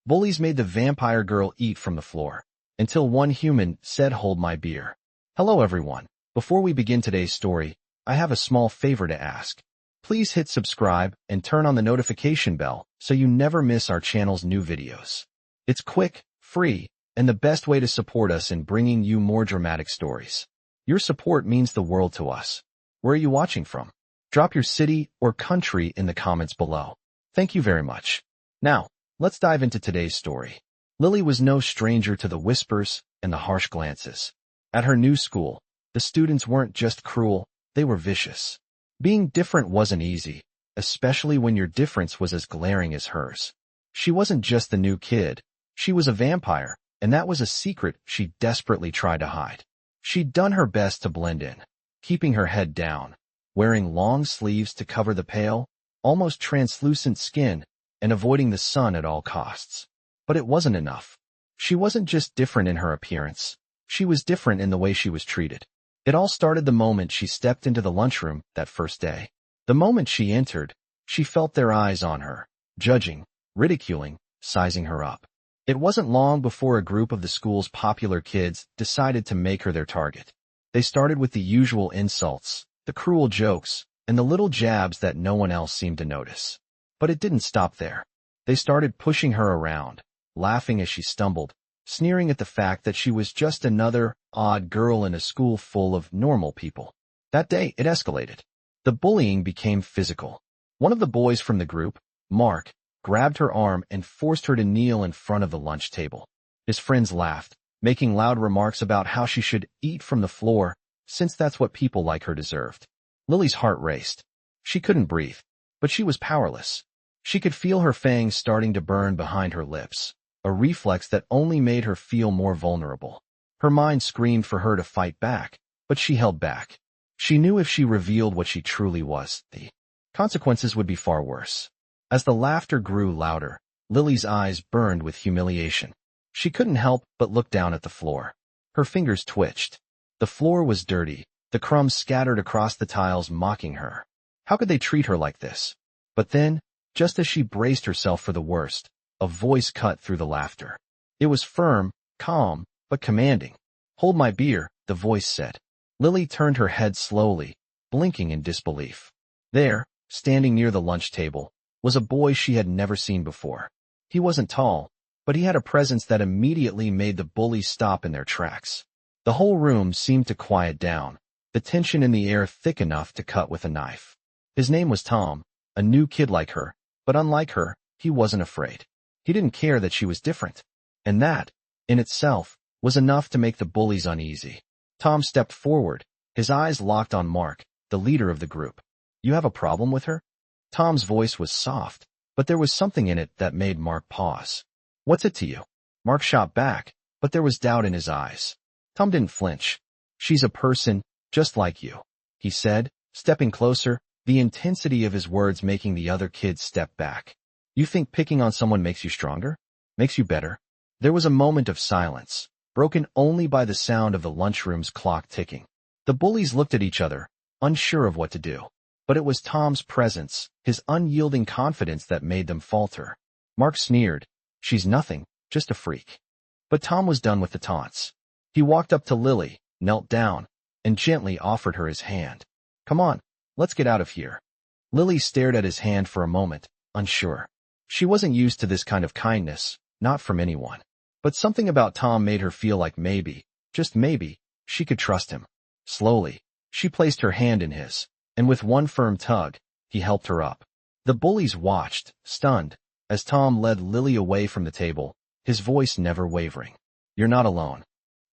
Bullies made the vampire girl eat from the floor, until one human said, "Hold my beer." Hello everyone. Before we begin today's story, I have a small favor to ask. Please hit subscribe and turn on the notification bell so you never miss our channel's new videos. It's quick, free, and the best way to support us in bringing you more dramatic stories. Your support means the world to us. Where are you watching from? Drop your city or country in the comments below. Thank you very much. Now, let's dive into today's story. Lily was no stranger to the whispers and the harsh glances. At her new school, the students weren't just cruel, they were vicious. Being different wasn't easy, especially when your difference was as glaring as hers. She wasn't just the new kid, she was a vampire, and that was a secret she desperately tried to hide. She'd done her best to blend in, keeping her head down, wearing long sleeves to cover the pale, almost translucent skin, and avoiding the sun at all costs. But it wasn't enough. She wasn't just different in her appearance, she was different in the way she was treated. It all started the moment she stepped into the lunchroom that first day. The moment she entered, she felt their eyes on her, judging, ridiculing, sizing her up. It wasn't long before a group of the school's popular kids decided to make her their target. They started with the usual insults, the cruel jokes, and the little jabs that no one else seemed to notice. But it didn't stop there. They started pushing her around, laughing as she stumbled, sneering at the fact that she was just another odd girl in a school full of normal people. That day, it escalated. The bullying became physical. One of the boys from the group, Mark, grabbed her arm and forced her to kneel in front of the lunch table. His friends laughed, making loud remarks about how she should eat from the floor, since that's what people like her deserved. Lily's heart raced. She couldn't breathe, but she was powerless. She could feel her fangs starting to burn behind her lips, a reflex that only made her feel more vulnerable. Her mind screamed for her to fight back, but she held back. She knew if she revealed what she truly was, the consequences would be far worse. As the laughter grew louder, Lily's eyes burned with humiliation. She couldn't help but look down at the floor. Her fingers twitched. The floor was dirty, the crumbs scattered across the tiles mocking her. How could they treat her like this? But then, just as she braced herself for the worst, a voice cut through the laughter. It was firm, calm, but commanding. "Hold my beer," the voice said. Lily turned her head slowly, blinking in disbelief. There, standing near the lunch table, was a boy she had never seen before. He wasn't tall, but he had a presence that immediately made the bullies stop in their tracks. The whole room seemed to quiet down, the tension in the air thick enough to cut with a knife. His name was Tom, a new kid like her, but unlike her, he wasn't afraid. He didn't care that she was different. And that, in itself, was enough to make the bullies uneasy. Tom stepped forward, his eyes locked on Mark, the leader of the group. "You have a problem with her?" Tom's voice was soft, but there was something in it that made Mark pause. "What's it to you?" Mark shot back, but there was doubt in his eyes. Tom didn't flinch. "She's a person, just like you," he said, stepping closer, the intensity of his words making the other kids step back. "You think picking on someone makes you stronger? Makes you better?" There was a moment of silence, broken only by the sound of the lunchroom's clock ticking. The bullies looked at each other, unsure of what to do. But it was Tom's presence, his unyielding confidence that made them falter. Mark sneered, "She's nothing, just a freak." But Tom was done with the taunts. He walked up to Lily, knelt down, and gently offered her his hand. "Come on, let's get out of here." Lily stared at his hand for a moment, unsure. She wasn't used to this kind of kindness, not from anyone. But something about Tom made her feel like maybe, just maybe, she could trust him. Slowly, she placed her hand in his, and with one firm tug, he helped her up. The bullies watched, stunned, as Tom led Lily away from the table, his voice never wavering. "You're not alone."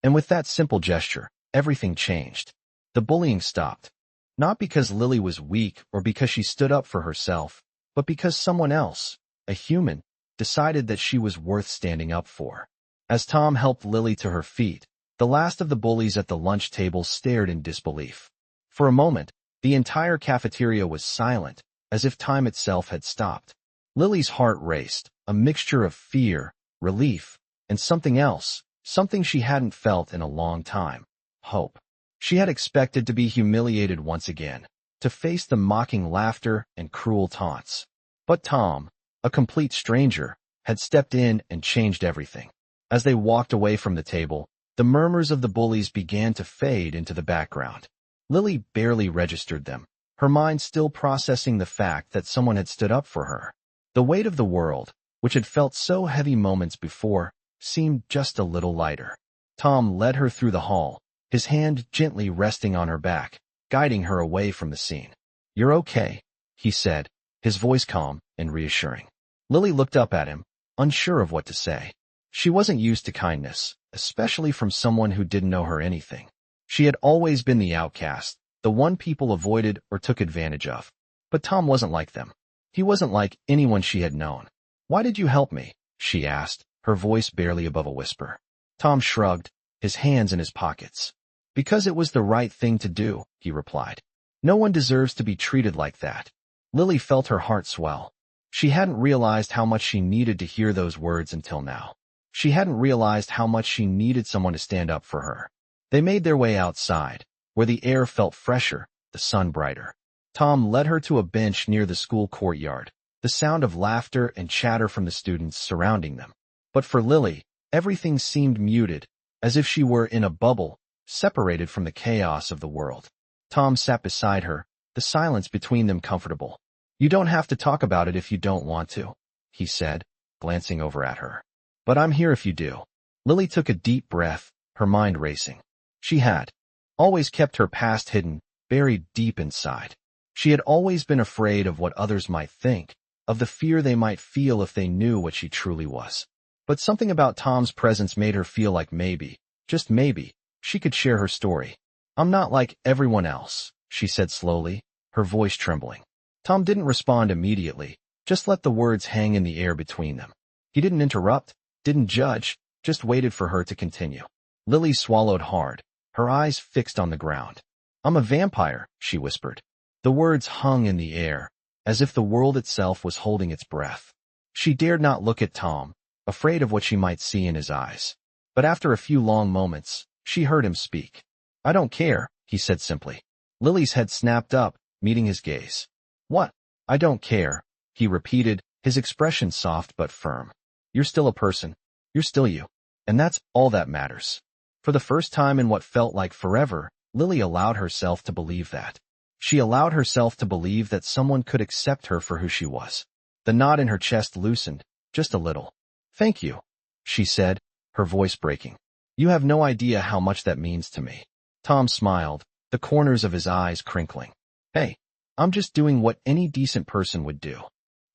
And with that simple gesture, everything changed. The bullying stopped. Not because Lily was weak or because she stood up for herself, but because someone else, a human, decided that she was worth standing up for. As Tom helped Lily to her feet, the last of the bullies at the lunch table stared in disbelief. For a moment, the entire cafeteria was silent, as if time itself had stopped. Lily's heart raced, a mixture of fear, relief, and something else, something she hadn't felt in a long time: hope. She had expected to be humiliated once again, to face the mocking laughter and cruel taunts. But Tom, a complete stranger, had stepped in and changed everything. As they walked away from the table, the murmurs of the bullies began to fade into the background. Lily barely registered them, her mind still processing the fact that someone had stood up for her. The weight of the world, which had felt so heavy moments before, seemed just a little lighter. Tom led her through the hall, his hand gently resting on her back, guiding her away from the scene. "You're okay," he said, his voice calm and reassuring. Lily looked up at him, unsure of what to say. She wasn't used to kindness, especially from someone who didn't know her anything. She had always been the outcast, the one people avoided or took advantage of. But Tom wasn't like them. He wasn't like anyone she had known. "Why did you help me?" she asked, her voice barely above a whisper. Tom shrugged, his hands in his pockets. "Because it was the right thing to do," he replied. "No one deserves to be treated like that." Lily felt her heart swell. She hadn't realized how much she needed to hear those words until now. She hadn't realized how much she needed someone to stand up for her. They made their way outside, where the air felt fresher, the sun brighter. Tom led her to a bench near the school courtyard, the sound of laughter and chatter from the students surrounding them. But for Lily, everything seemed muted, as if she were in a bubble, separated from the chaos of the world. Tom sat beside her, the silence between them comfortable. "You don't have to talk about it if you don't want to," he said, glancing over at her. "But I'm here if you do." Lily took a deep breath, her mind racing. She had always kept her past hidden, buried deep inside. She had always been afraid of what others might think, of the fear they might feel if they knew what she truly was. But something about Tom's presence made her feel like maybe, just maybe, she could share her story. "I'm not like everyone else," she said slowly, her voice trembling. Tom didn't respond immediately, just let the words hang in the air between them. He didn't interrupt, didn't judge, just waited for her to continue. Lily swallowed hard, her eyes fixed on the ground. "I'm a vampire," she whispered. The words hung in the air, as if the world itself was holding its breath. She dared not look at Tom, afraid of what she might see in his eyes. But after a few long moments, she heard him speak. "I don't care," he said simply. Lily's head snapped up, meeting his gaze. "What? I don't care," he repeated, his expression soft but firm. "You're still a person. You're still you. And that's all that matters." For the first time in what felt like forever, Lily allowed herself to believe that. She allowed herself to believe that someone could accept her for who she was. The knot in her chest loosened, just a little. "Thank you," she said, her voice breaking. "You have no idea how much that means to me." Tom smiled, the corners of his eyes crinkling. "Hey, I'm just doing what any decent person would do."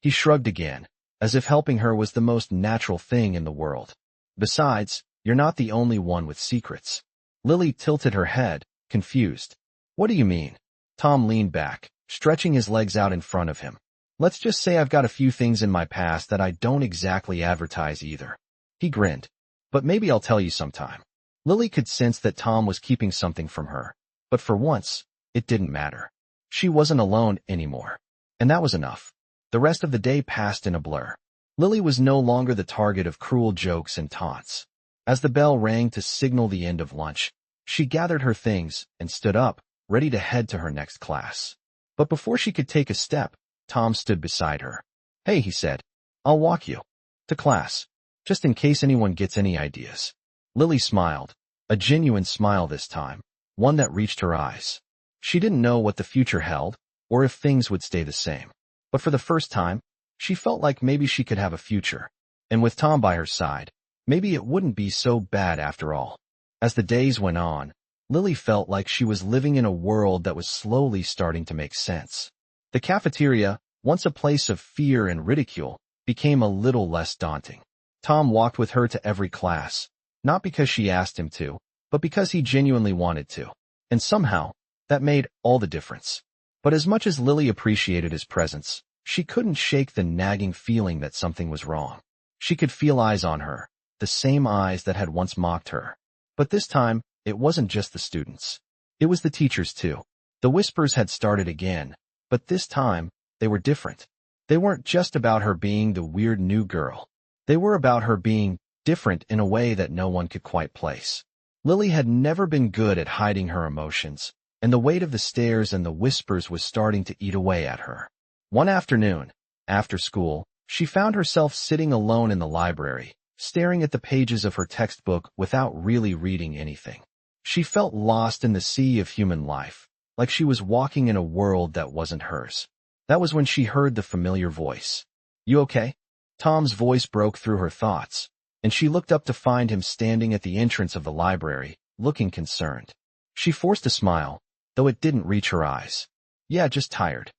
He shrugged again, as if helping her was the most natural thing in the world. "Besides, you're not the only one with secrets." Lily tilted her head, confused. "What do you mean?" Tom leaned back, stretching his legs out in front of him. "Let's just say I've got a few things in my past that I don't exactly advertise either." He grinned. "But maybe I'll tell you sometime." Lily could sense that Tom was keeping something from her, but for once, it didn't matter. She wasn't alone anymore. And that was enough. The rest of the day passed in a blur. Lily was no longer the target of cruel jokes and taunts. As the bell rang to signal the end of lunch, she gathered her things and stood up, ready to head to her next class. But before she could take a step, Tom stood beside her. "Hey," he said, "I'll walk you to class, just in case anyone gets any ideas." Lily smiled, a genuine smile this time, one that reached her eyes. She didn't know what the future held, or if things would stay the same. But for the first time, she felt like maybe she could have a future. And with Tom by her side, maybe it wouldn't be so bad after all. As the days went on, Lily felt like she was living in a world that was slowly starting to make sense. The cafeteria, once a place of fear and ridicule, became a little less daunting. Tom walked with her to every class, not because she asked him to, but because he genuinely wanted to. And somehow, that made all the difference. But as much as Lily appreciated his presence, she couldn't shake the nagging feeling that something was wrong. She could feel eyes on her, the same eyes that had once mocked her. But this time, it wasn't just the students. It was the teachers too. The whispers had started again, but this time, they were different. They weren't just about her being the weird new girl. They were about her being different in a way that no one could quite place. Lily had never been good at hiding her emotions, and the weight of the stares and the whispers was starting to eat away at her. One afternoon, after school, She found herself sitting alone in the library, staring at the pages of her textbook without really reading anything. She felt lost in the sea of human life, like she was walking in a world that wasn't hers. That was when she heard the familiar voice. "You okay?" Tom's voice broke through her thoughts, and she looked up to find him standing at the entrance of the library, looking concerned. She forced a smile, though it didn't reach her eyes. "Yeah, just tired."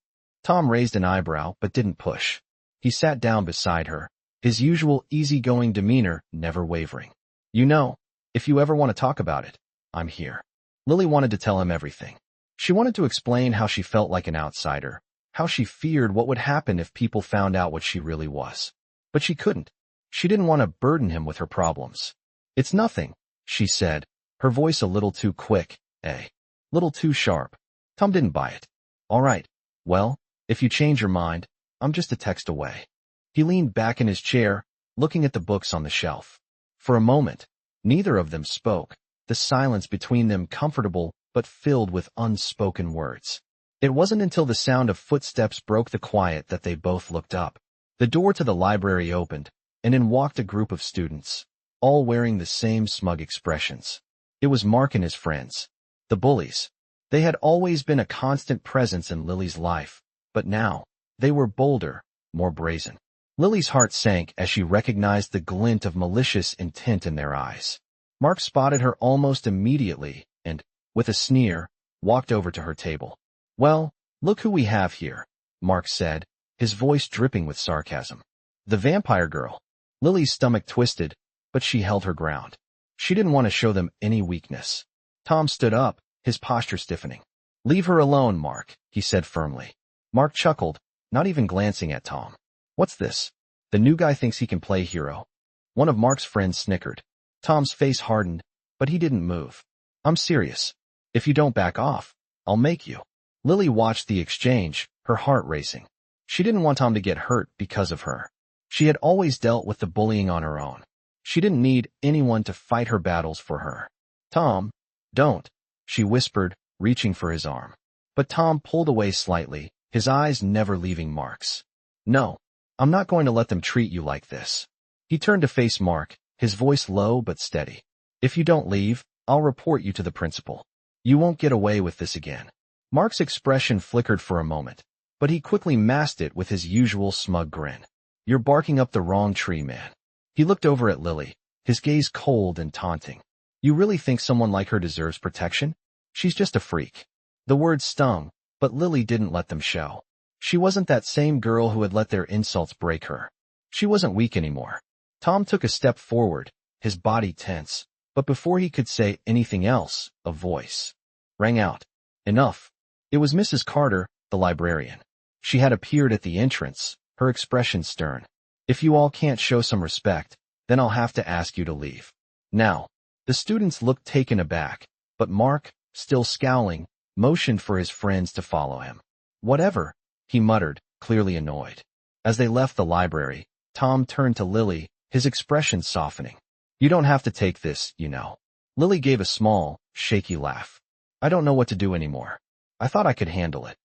Tom raised an eyebrow but didn't push. He sat down beside her, his usual easygoing demeanor never wavering. "You know, if you ever want to talk about it, I'm here." Lily wanted to tell him everything. She wanted to explain how she felt like an outsider, how she feared what would happen if people found out what she really was. But she couldn't. She didn't want to burden him with her problems. "It's nothing," she said, her voice a little too quick, a little too sharp. Tom didn't buy it. "All right. Well, if you change your mind, I'm just a text away." He leaned back in his chair, looking at the books on the shelf. For a moment, neither of them spoke, the silence between them comfortable but filled with unspoken words. It wasn't until the sound of footsteps broke the quiet that they both looked up. The door to the library opened, and in walked a group of students, all wearing the same smug expressions. It was Mark and his friends, the Bullies. They had always been a constant presence in Lily's life, but now, they were bolder, more brazen. Lily's heart sank as she recognized the glint of malicious intent in their eyes. Mark spotted her almost immediately and, with a sneer, walked over to her table. "Well, look who we have here," Mark said, his voice dripping with sarcasm. "The vampire girl." Lily's stomach twisted, but she held her ground. She didn't want to show them any weakness. Tom stood up, his posture stiffening. "Leave her alone, Mark," he said firmly. Mark chuckled, not even glancing at Tom. "What's this? The new guy thinks he can play hero?" One of Mark's friends snickered. Tom's face hardened, but he didn't move. "I'm serious. If you don't back off, I'll make you." Lily watched the exchange, her heart racing. She didn't want Tom to get hurt because of her. She had always dealt with the bullying on her own. She didn't need anyone to fight her battles for her. "Tom, don't," she whispered, reaching for his arm. But Tom pulled away slightly, his eyes never leaving Mark's. "No, I'm not going to let them treat you like this." He turned to face Mark, his voice low but steady. "If you don't leave, I'll report you to the principal. You won't get away with this again." Mark's expression flickered for a moment, but he quickly masked it with his usual smug grin. "You're barking up the wrong tree, man." He looked over at Lily, his gaze cold and taunting. "You really think someone like her deserves protection? She's just a freak." The words stung, but Lily didn't let them show. She wasn't that same girl who had let their insults break her. She wasn't weak anymore. Tom took a step forward, his body tense, but before he could say anything else, a voice rang out. "Enough." It was Mrs. Carter, the librarian. She had appeared at the entrance, her expression stern. "If you all can't show some respect, then I'll have to ask you to leave now." The students looked taken aback, but Mark, still scowling, motioned for his friends to follow him. "Whatever," he muttered, clearly annoyed. As they left the library, Tom turned to Lily, his expression softening. "You don't have to take this, you know." Lily gave a small, shaky laugh. "I don't know what to do anymore. I thought I could handle it."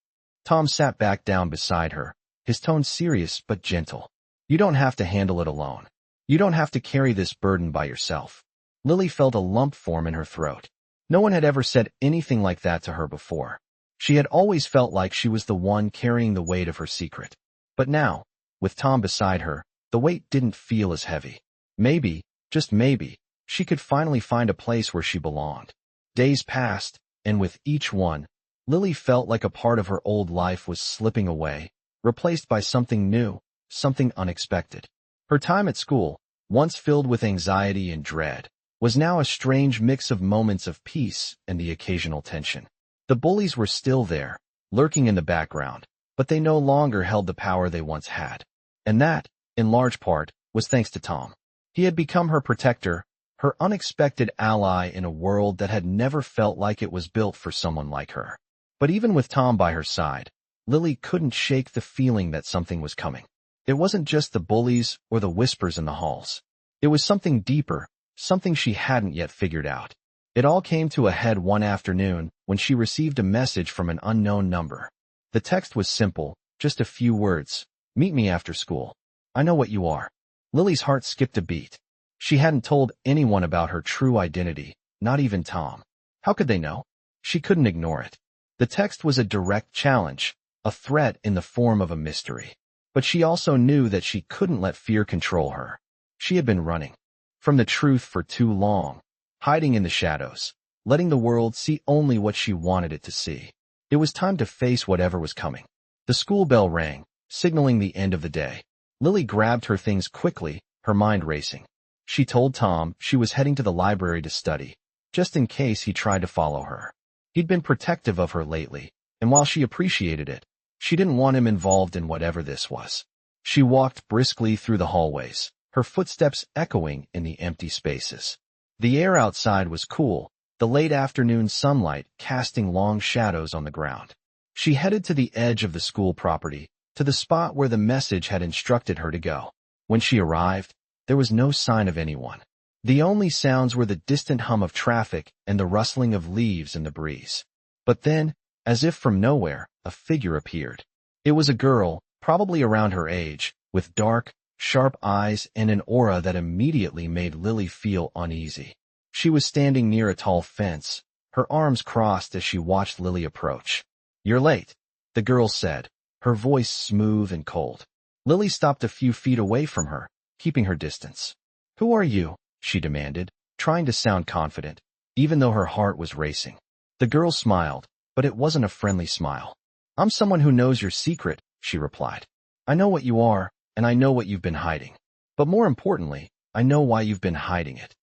Tom sat back down beside her, his tone serious but gentle. "You don't have to handle it alone. You don't have to carry this burden by yourself." Lily felt a lump form in her throat. No one had ever said anything like that to her before. She had always felt like she was the one carrying the weight of her secret. But now, with Tom beside her, the weight didn't feel as heavy. Maybe, just maybe, she could finally find a place where she belonged. Days passed, and with each one, Lily felt like a part of her old life was slipping away, replaced by something new, something unexpected. Her time at school, once filled with anxiety and dread, was now a strange mix of moments of peace and the occasional tension. The bullies were still there, lurking in the background, but they no longer held the power they once had. And that, in large part, was thanks to Tom. He had become her protector, her unexpected ally in a world that had never felt like it was built for someone like her. But even with Tom by her side, Lily couldn't shake the feeling that something was coming. It wasn't just the bullies or the whispers in the halls. It was something deeper, something she hadn't yet figured out. It all came to a head one afternoon when she received a message from an unknown number. The text was simple, just a few words. "Meet me after school." I know what you are. Lily's heart skipped a beat. She hadn't told anyone about her true identity, not even Tom. How could they know? She couldn't ignore it. The text was a direct challenge, a threat in the form of a mystery. But she also knew that she couldn't let fear control her. She had been running from the truth for too long, hiding in the shadows, letting the world see only what she wanted it to see. It was time to face whatever was coming. The school bell rang, signaling the end of the day. Lily grabbed her things quickly, her mind racing. She told Tom she was heading to the library to study, just in case he tried to follow her. He'd been protective of her lately, and while she appreciated it, she didn't want him involved in whatever this was. She walked briskly through the hallways, her footsteps echoing in the empty spaces. The air outside was cool, the late afternoon sunlight casting long shadows on the ground. She headed to the edge of the school property, to the spot where the message had instructed her to go. When she arrived, there was no sign of anyone. The only sounds were the distant hum of traffic and the rustling of leaves in the breeze. But then, as if from nowhere, a figure appeared. It was a girl, probably around her age, with dark, sharp eyes and an aura that immediately made Lily feel uneasy. She was standing near a tall fence, her arms crossed as she watched Lily approach. "You're late," the girl said, her voice smooth and cold. Lily stopped a few feet away from her, keeping her distance. "Who are you?" she demanded, trying to sound confident, even though her heart was racing. The girl smiled, but it wasn't a friendly smile. "I'm someone who knows your secret," she replied. "I know what you are, and I know what you've been hiding. But more importantly, I know why you've been hiding it."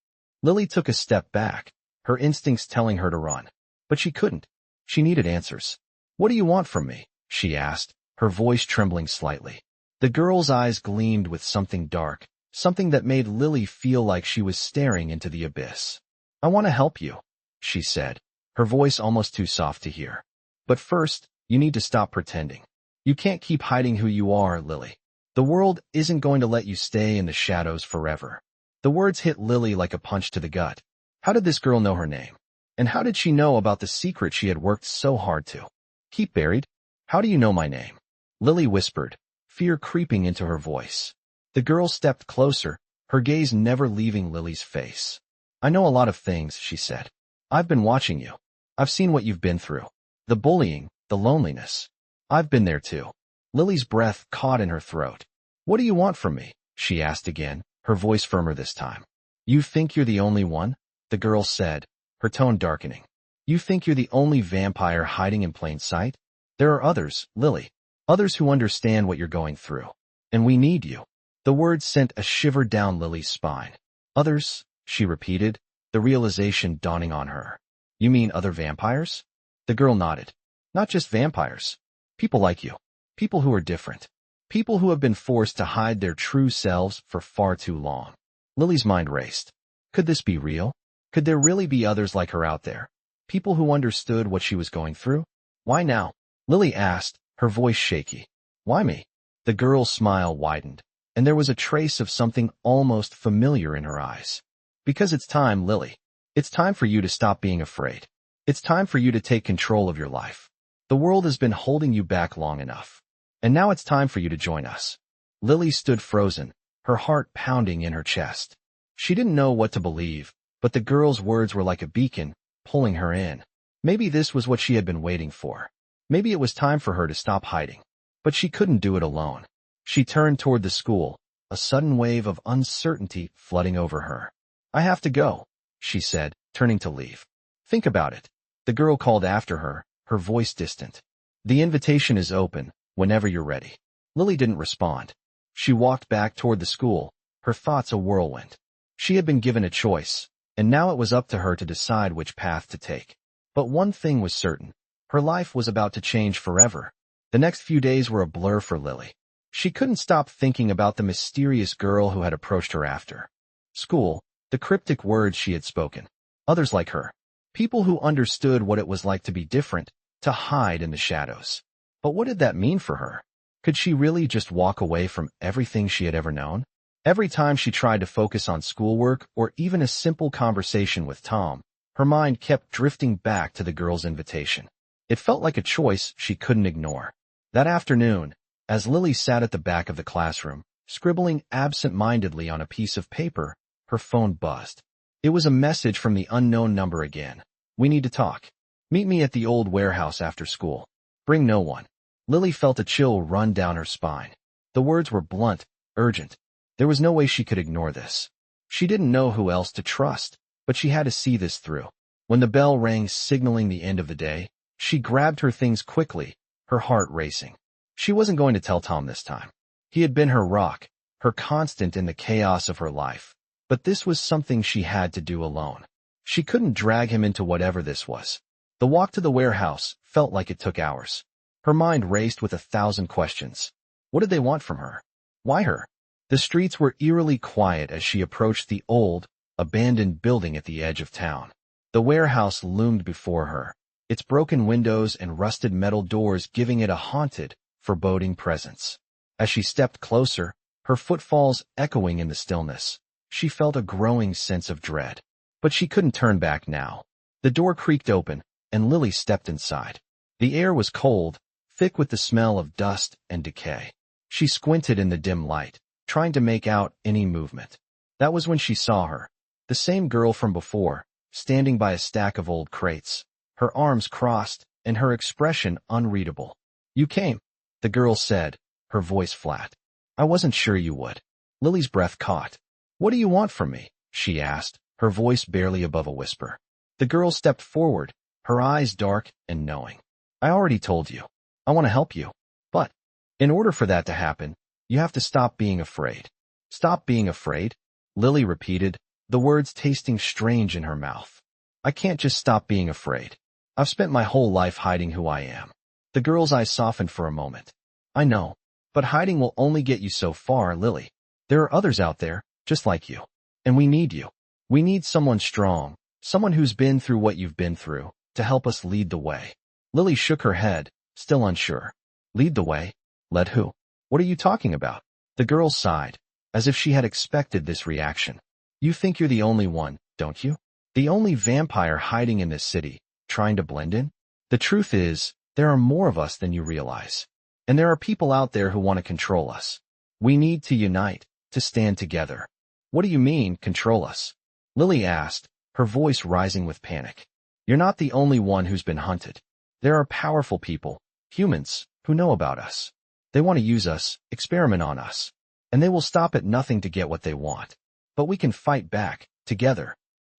Lily took a step back, her instincts telling her to run. But she couldn't. She needed answers. "What do you want from me?" she asked, her voice trembling slightly. The girl's eyes gleamed with something dark, something that made Lily feel like she was staring into the abyss. "I want to help you," she said, her voice almost too soft to hear. "But first, you need to stop pretending. You can't keep hiding who you are, Lily. The world isn't going to let you stay in the shadows forever." The words hit Lily like a punch to the gut. How did this girl know her name? And how did she know about the secret she had worked so hard to keep buried? "How do you know my name?" Lily whispered, fear creeping into her voice. The girl stepped closer, her gaze never leaving Lily's face. "I know a lot of things," she said. "I've been watching you. I've seen what you've been through. The bullying, the loneliness. I've been there too." Lily's breath caught in her throat. "What do you want from me?" she asked again, her voice firmer this time. "You think you're the only one?" the girl said, her tone darkening. "You think you're the only vampire hiding in plain sight? There are others, Lily. Others who understand what you're going through. And we need you." The words sent a shiver down Lily's spine. "Others?" she repeated, the realization dawning on her. "You mean other vampires?" The girl nodded. "Not just vampires. People like you. People who are different. People who have been forced to hide their true selves for far too long." Lily's mind raced. Could this be real? Could there really be others like her out there? People who understood what she was going through? "Why now?" Lily asked, her voice shaky. "Why me?" The girl's smile widened, and there was a trace of something almost familiar in her eyes. "Because it's time, Lily. It's time for you to stop being afraid. It's time for you to take control of your life. The world has been holding you back long enough. And now it's time for you to join us." Lily stood frozen, her heart pounding in her chest. She didn't know what to believe, but the girl's words were like a beacon, pulling her in. Maybe this was what she had been waiting for. Maybe it was time for her to stop hiding. But she couldn't do it alone. She turned toward the school, a sudden wave of uncertainty flooding over her. "I have to go," she said, turning to leave. "Think about it," the girl called after her, her voice distant. "The invitation is open, whenever you're ready." Lily didn't respond. She walked back toward the school, her thoughts a whirlwind. She had been given a choice, and now it was up to her to decide which path to take. But one thing was certain. Her life was about to change forever. The next few days were a blur for Lily. She couldn't stop thinking about the mysterious girl who had approached her after school, the cryptic words she had spoken. Others like her. People who understood what it was like to be different, to hide in the shadows. But what did that mean for her? Could she really just walk away from everything she had ever known? Every time she tried to focus on schoolwork or even a simple conversation with Tom, her mind kept drifting back to the girl's invitation. It felt like a choice she couldn't ignore. That afternoon, as Lily sat at the back of the classroom, Scribbling absent-mindedly on a piece of paper, her phone buzzed. It was a message from the unknown number again. "We need to talk. Meet me at the old warehouse after school. Bring no one." Lily felt a chill run down her spine. The words were blunt, urgent. There was no way she could ignore this. She didn't know who else to trust, but she had to see this through. When the bell rang signaling the end of the day, she grabbed her things quickly, her heart racing. She wasn't going to tell Tom this time. He had been her rock, her constant in the chaos of her life. But this was something she had to do alone. She couldn't drag him into whatever this was. The walk to the warehouse felt like it took hours. Her mind raced with 1,000 questions. What did they want from her? Why her? The streets were eerily quiet as she approached the old, abandoned building at the edge of town. The warehouse loomed before her, its broken windows and rusted metal doors giving it a haunted, foreboding presence. As she stepped closer, her footfalls echoing in the stillness, she felt a growing sense of dread. But she couldn't turn back now. The door creaked open, and Lily stepped inside. The air was cold, thick with the smell of dust and decay. She squinted in the dim light, trying to make out any movement. That was when she saw her, the same girl from before, standing by a stack of old crates, her arms crossed and her expression unreadable. "You came," the girl said, her voice flat. "I wasn't sure you would." Lily's breath caught. "What do you want from me?" she asked, her voice barely above a whisper. The girl stepped forward, her eyes dark and knowing. "I already told you. I want to help you. But in order for that to happen, you have to stop being afraid." "Stop being afraid?" Lily repeated, the words tasting strange in her mouth. "I can't just stop being afraid. I've spent my whole life hiding who I am." The girl's eyes softened for a moment. "I know, but hiding will only get you so far, Lily. There are others out there, just like you. And we need you. We need someone strong, someone who's been through what you've been through, to help us lead the way." Lily shook her head, still unsure. "Lead the way? Let who? What are you talking about?" The girl sighed, as if she had expected this reaction. "You think you're the only one, don't you? The only vampire hiding in this city, trying to blend in? The truth is, there are more of us than you realize. And there are people out there who want to control us. We need to unite, to stand together." "What do you mean, control us?" Lily asked, her voice rising with panic. "You're not the only one who's been hunted. There are powerful people, humans, who know about us. They want to use us, experiment on us. And they will stop at nothing to get what they want. But we can fight back, together."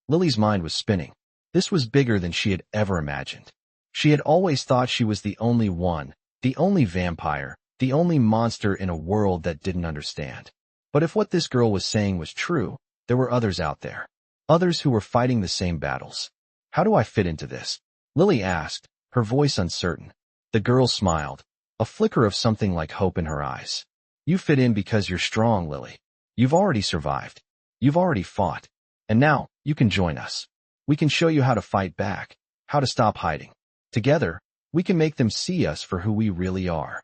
Lily's mind was spinning. This was bigger than she had ever imagined. She had always thought she was the only one, the only vampire, the only monster in a world that didn't understand. But if what this girl was saying was true, there were others out there. Others who were fighting the same battles. "How do I fit into this?" Lily asked, her voice uncertain. The girl smiled, a flicker of something like hope in her eyes. "You fit in because you're strong, Lily. You've already survived. You've already fought. And now, you can join us. We can show you how to fight back, how to stop hiding. Together, we can make them see us for who we really are."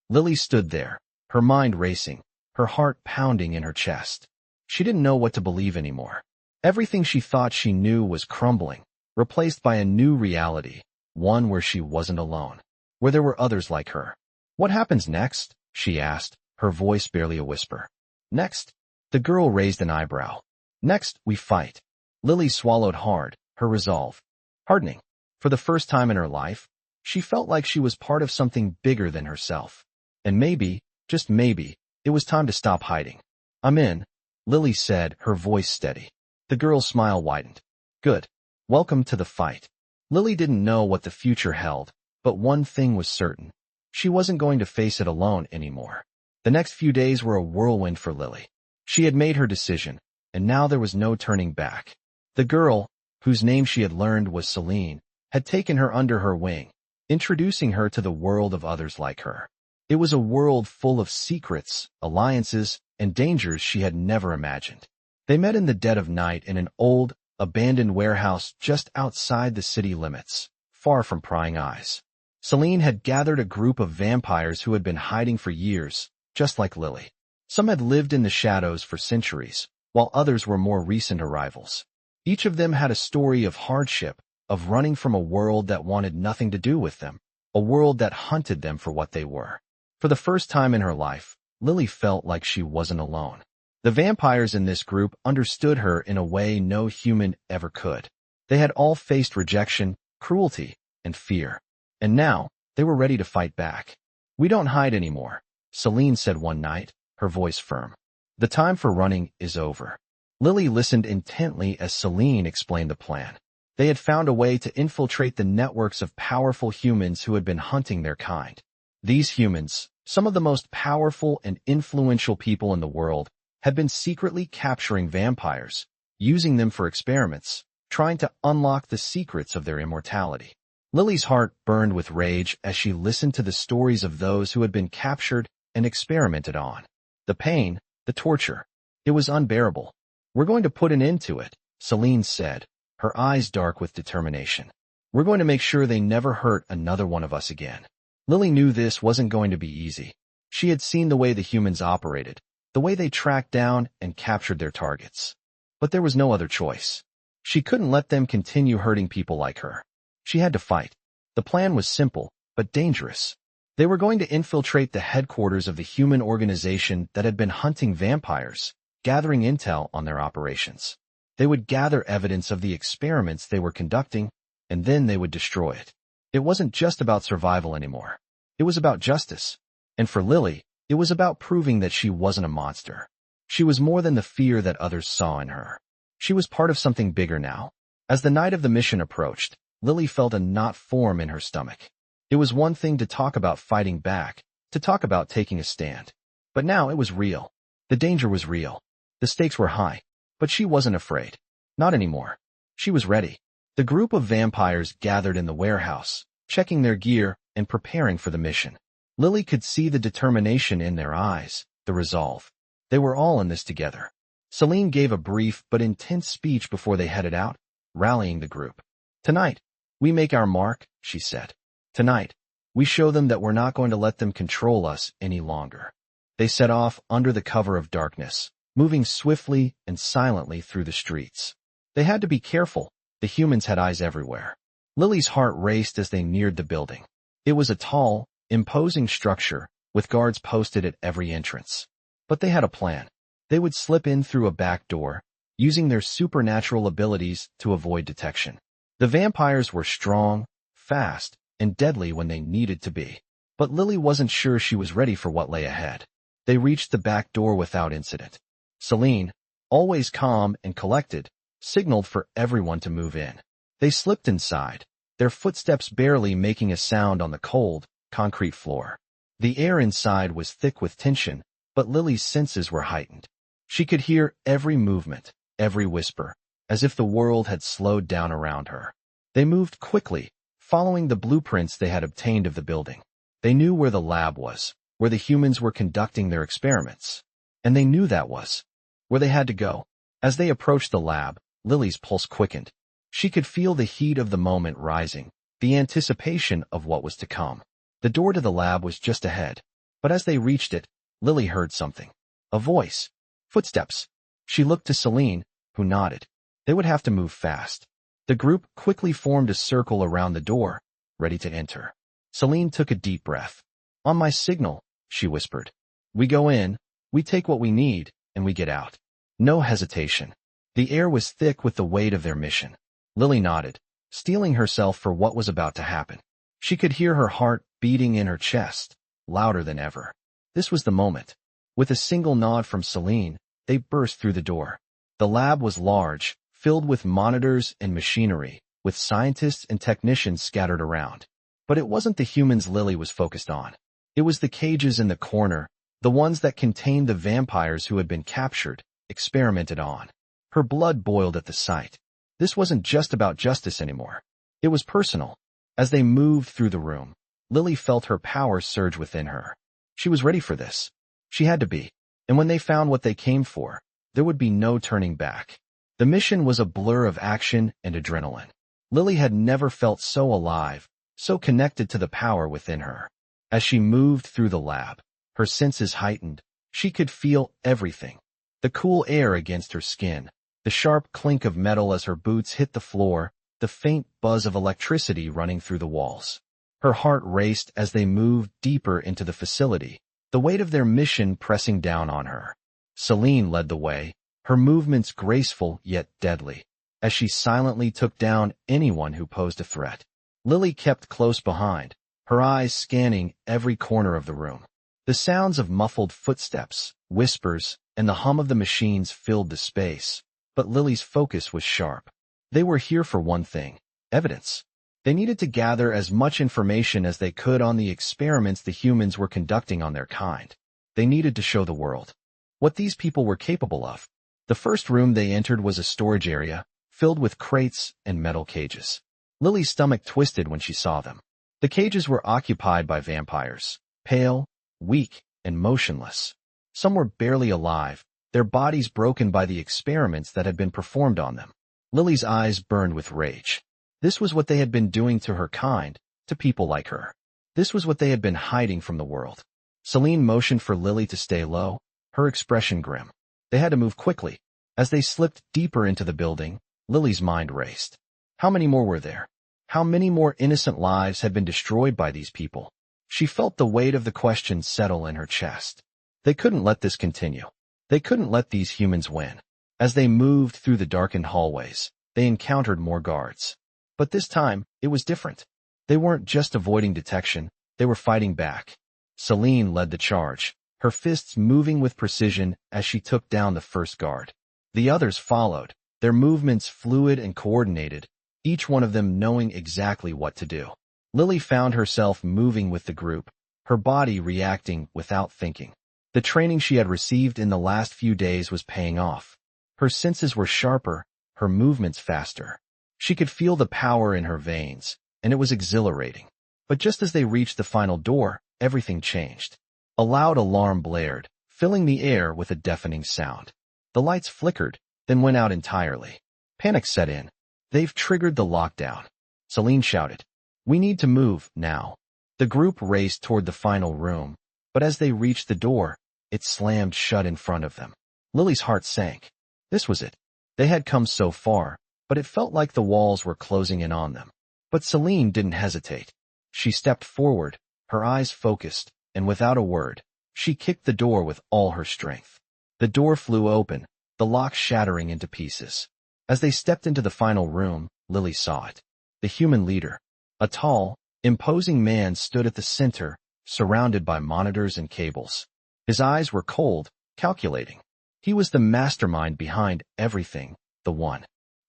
Lily stood there, her mind racing, her heart pounding in her chest. She didn't know what to believe anymore. Everything she thought she knew was crumbling, replaced by a new reality, one where she wasn't alone, where there were others like her. "What happens next?" she asked, her voice barely a whisper. "Next?" The girl raised an eyebrow. "Next, we fight." Lily swallowed hard, her resolve hardening. For the first time in her life, she felt like she was part of something bigger than herself. And maybe, just maybe, it was time to stop hiding. "I'm in," Lily said, her voice steady. The girl's smile widened. "Good. Welcome to the fight." Lily didn't know what the future held, but one thing was certain. She wasn't going to face it alone anymore. The next few days were a whirlwind for Lily. She had made her decision, and now there was no turning back. The girl, whose name she had learned was Celine, had taken her under her wing, introducing her to the world of others like her. It was a world full of secrets, alliances, and dangers she had never imagined. They met in the dead of night in an old, abandoned warehouse just outside the city limits, far from prying eyes. Celine had gathered a group of vampires who had been hiding for years, just like Lily. Some had lived in the shadows for centuries, while others were more recent arrivals. Each of them had a story of hardship, of running from a world that wanted nothing to do with them, a world that hunted them for what they were. For the first time in her life, Lily felt like she wasn't alone. The vampires in this group understood her in a way no human ever could. They had all faced rejection, cruelty, and fear. And now, they were ready to fight back. "We don't hide anymore," Celine said one night, her voice firm. "The time for running is over." Lily listened intently as Celine explained the plan. They had found a way to infiltrate the networks of powerful humans who had been hunting their kind. These humans, some of the most powerful and influential people in the world, had been secretly capturing vampires, using them for experiments, trying to unlock the secrets of their immortality. Lily's heart burned with rage as she listened to the stories of those who had been captured and experimented on. The pain, the torture, it was unbearable. "We're going to put an end to it," Celine said, her eyes dark with determination. "We're going to make sure they never hurt another one of us again." Lily knew this wasn't going to be easy. She had seen the way the humans operated, the way they tracked down and captured their targets. But there was no other choice. She couldn't let them continue hurting people like her. She had to fight. The plan was simple, but dangerous. They were going to infiltrate the headquarters of the human organization that had been hunting vampires, gathering intel on their operations. They would gather evidence of the experiments they were conducting, and then they would destroy it. It wasn't just about survival anymore. It was about justice. And for Lily, it was about proving that she wasn't a monster. She was more than the fear that others saw in her. She was part of something bigger now. As the night of the mission approached, Lily felt a knot form in her stomach. It was one thing to talk about fighting back, to talk about taking a stand. But now it was real. The danger was real. The stakes were high. But she wasn't afraid. Not anymore. She was ready. The group of vampires gathered in the warehouse, checking their gear and preparing for the mission. Lily could see the determination in their eyes, the resolve. They were all in this together. Celine gave a brief but intense speech before they headed out, rallying the group. "Tonight, we make our mark," she said. "Tonight, we show them that we're not going to let them control us any longer." They set off under the cover of darkness, moving swiftly and silently through the streets. They had to be careful. The humans had eyes everywhere. Lily's heart raced as they neared the building. It was a tall, imposing structure, with guards posted at every entrance. But they had a plan. They would slip in through a back door, using their supernatural abilities to avoid detection. The vampires were strong, fast, and deadly when they needed to be. But Lily wasn't sure she was ready for what lay ahead. They reached the back door without incident. Celine, always calm and collected, signaled for everyone to move in. They slipped inside, their footsteps barely making a sound on the cold, concrete floor. The air inside was thick with tension, but Lily's senses were heightened. She could hear every movement, every whisper, as if the world had slowed down around her. They moved quickly, following the blueprints they had obtained of the building. They knew where the lab was, where the humans were conducting their experiments. And they knew that was where they had to go. As they approached the lab, Lily's pulse quickened. She could feel the heat of the moment rising, the anticipation of what was to come. The door to the lab was just ahead. But as they reached it, Lily heard something. A voice. Footsteps. She looked to Celine, who nodded. They would have to move fast. The group quickly formed a circle around the door, ready to enter. Celine took a deep breath. "On my signal," she whispered. "We go in, we take what we need, and we get out." No hesitation. The air was thick with the weight of their mission. Lily nodded, steeling herself for what was about to happen. She could hear her heart beating in her chest, louder than ever. This was the moment. With a single nod from Celine, they burst through the door. The lab was large, filled with monitors and machinery, with scientists and technicians scattered around. But it wasn't the humans Lily was focused on. It was the cages in the corner, the ones that contained the vampires who had been captured, experimented on. Her blood boiled at the sight. This wasn't just about justice anymore. It was personal. As they moved through the room, Lily felt her power surge within her. She was ready for this. She had to be. And when they found what they came for, there would be no turning back. The mission was a blur of action and adrenaline. Lily had never felt so alive, so connected to the power within her. As she moved through the lab, her senses heightened. She could feel everything. The cool air against her skin, the sharp clink of metal as her boots hit the floor, the faint buzz of electricity running through the walls. Her heart raced as they moved deeper into the facility, the weight of their mission pressing down on her. Celine led the way, her movements graceful yet deadly, as she silently took down anyone who posed a threat. Lily kept close behind, her eyes scanning every corner of the room. The sounds of muffled footsteps, whispers, and the hum of the machines filled the space, but Lily's focus was sharp. They were here for one thing: evidence. They needed to gather as much information as they could on the experiments the humans were conducting on their kind. They needed to show the world what these people were capable of. The first room they entered was a storage area, filled with crates and metal cages. Lily's stomach twisted when she saw them. The cages were occupied by vampires, pale, weak, and motionless. Some were barely alive, their bodies broken by the experiments that had been performed on them. Lily's eyes burned with rage. This was what they had been doing to her kind, to people like her. This was what they had been hiding from the world. Celine motioned for Lily to stay low, her expression grim. They had to move quickly. As they slipped deeper into the building, Lily's mind raced. How many more were there? How many more innocent lives had been destroyed by these people? She felt the weight of the question settle in her chest. They couldn't let this continue. They couldn't let these humans win. As they moved through the darkened hallways, they encountered more guards. But this time, it was different. They weren't just avoiding detection, they were fighting back. Celine led the charge, her fists moving with precision as she took down the first guard. The others followed, their movements fluid and coordinated, each one of them knowing exactly what to do. Lily found herself moving with the group, her body reacting without thinking. The training she had received in the last few days was paying off. Her senses were sharper, her movements faster. She could feel the power in her veins, and it was exhilarating. But just as they reached the final door, everything changed. A loud alarm blared, filling the air with a deafening sound. The lights flickered, then went out entirely. Panic set in. They've triggered the lockdown. Celine shouted. We need to move, now. The group raced toward the final room, but as they reached the door, it slammed shut in front of them. Lily's heart sank. This was it. They had come so far, but it felt like the walls were closing in on them. But Celine didn't hesitate. She stepped forward, her eyes focused, and without a word, she kicked the door with all her strength. The door flew open, the lock shattering into pieces. As they stepped into the final room, Lily saw it. The human leader. A tall, imposing man stood at the center, surrounded by monitors and cables. His eyes were cold, calculating. He was the mastermind behind everything, the one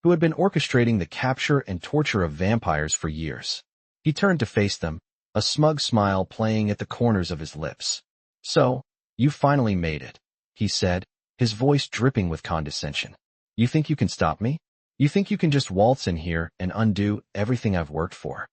who had been orchestrating the capture and torture of vampires for years. He turned to face them, a smug smile playing at the corners of his lips. So, you finally made it, he said, his voice dripping with condescension. You think you can stop me? You think you can just waltz in here and undo everything I've worked for?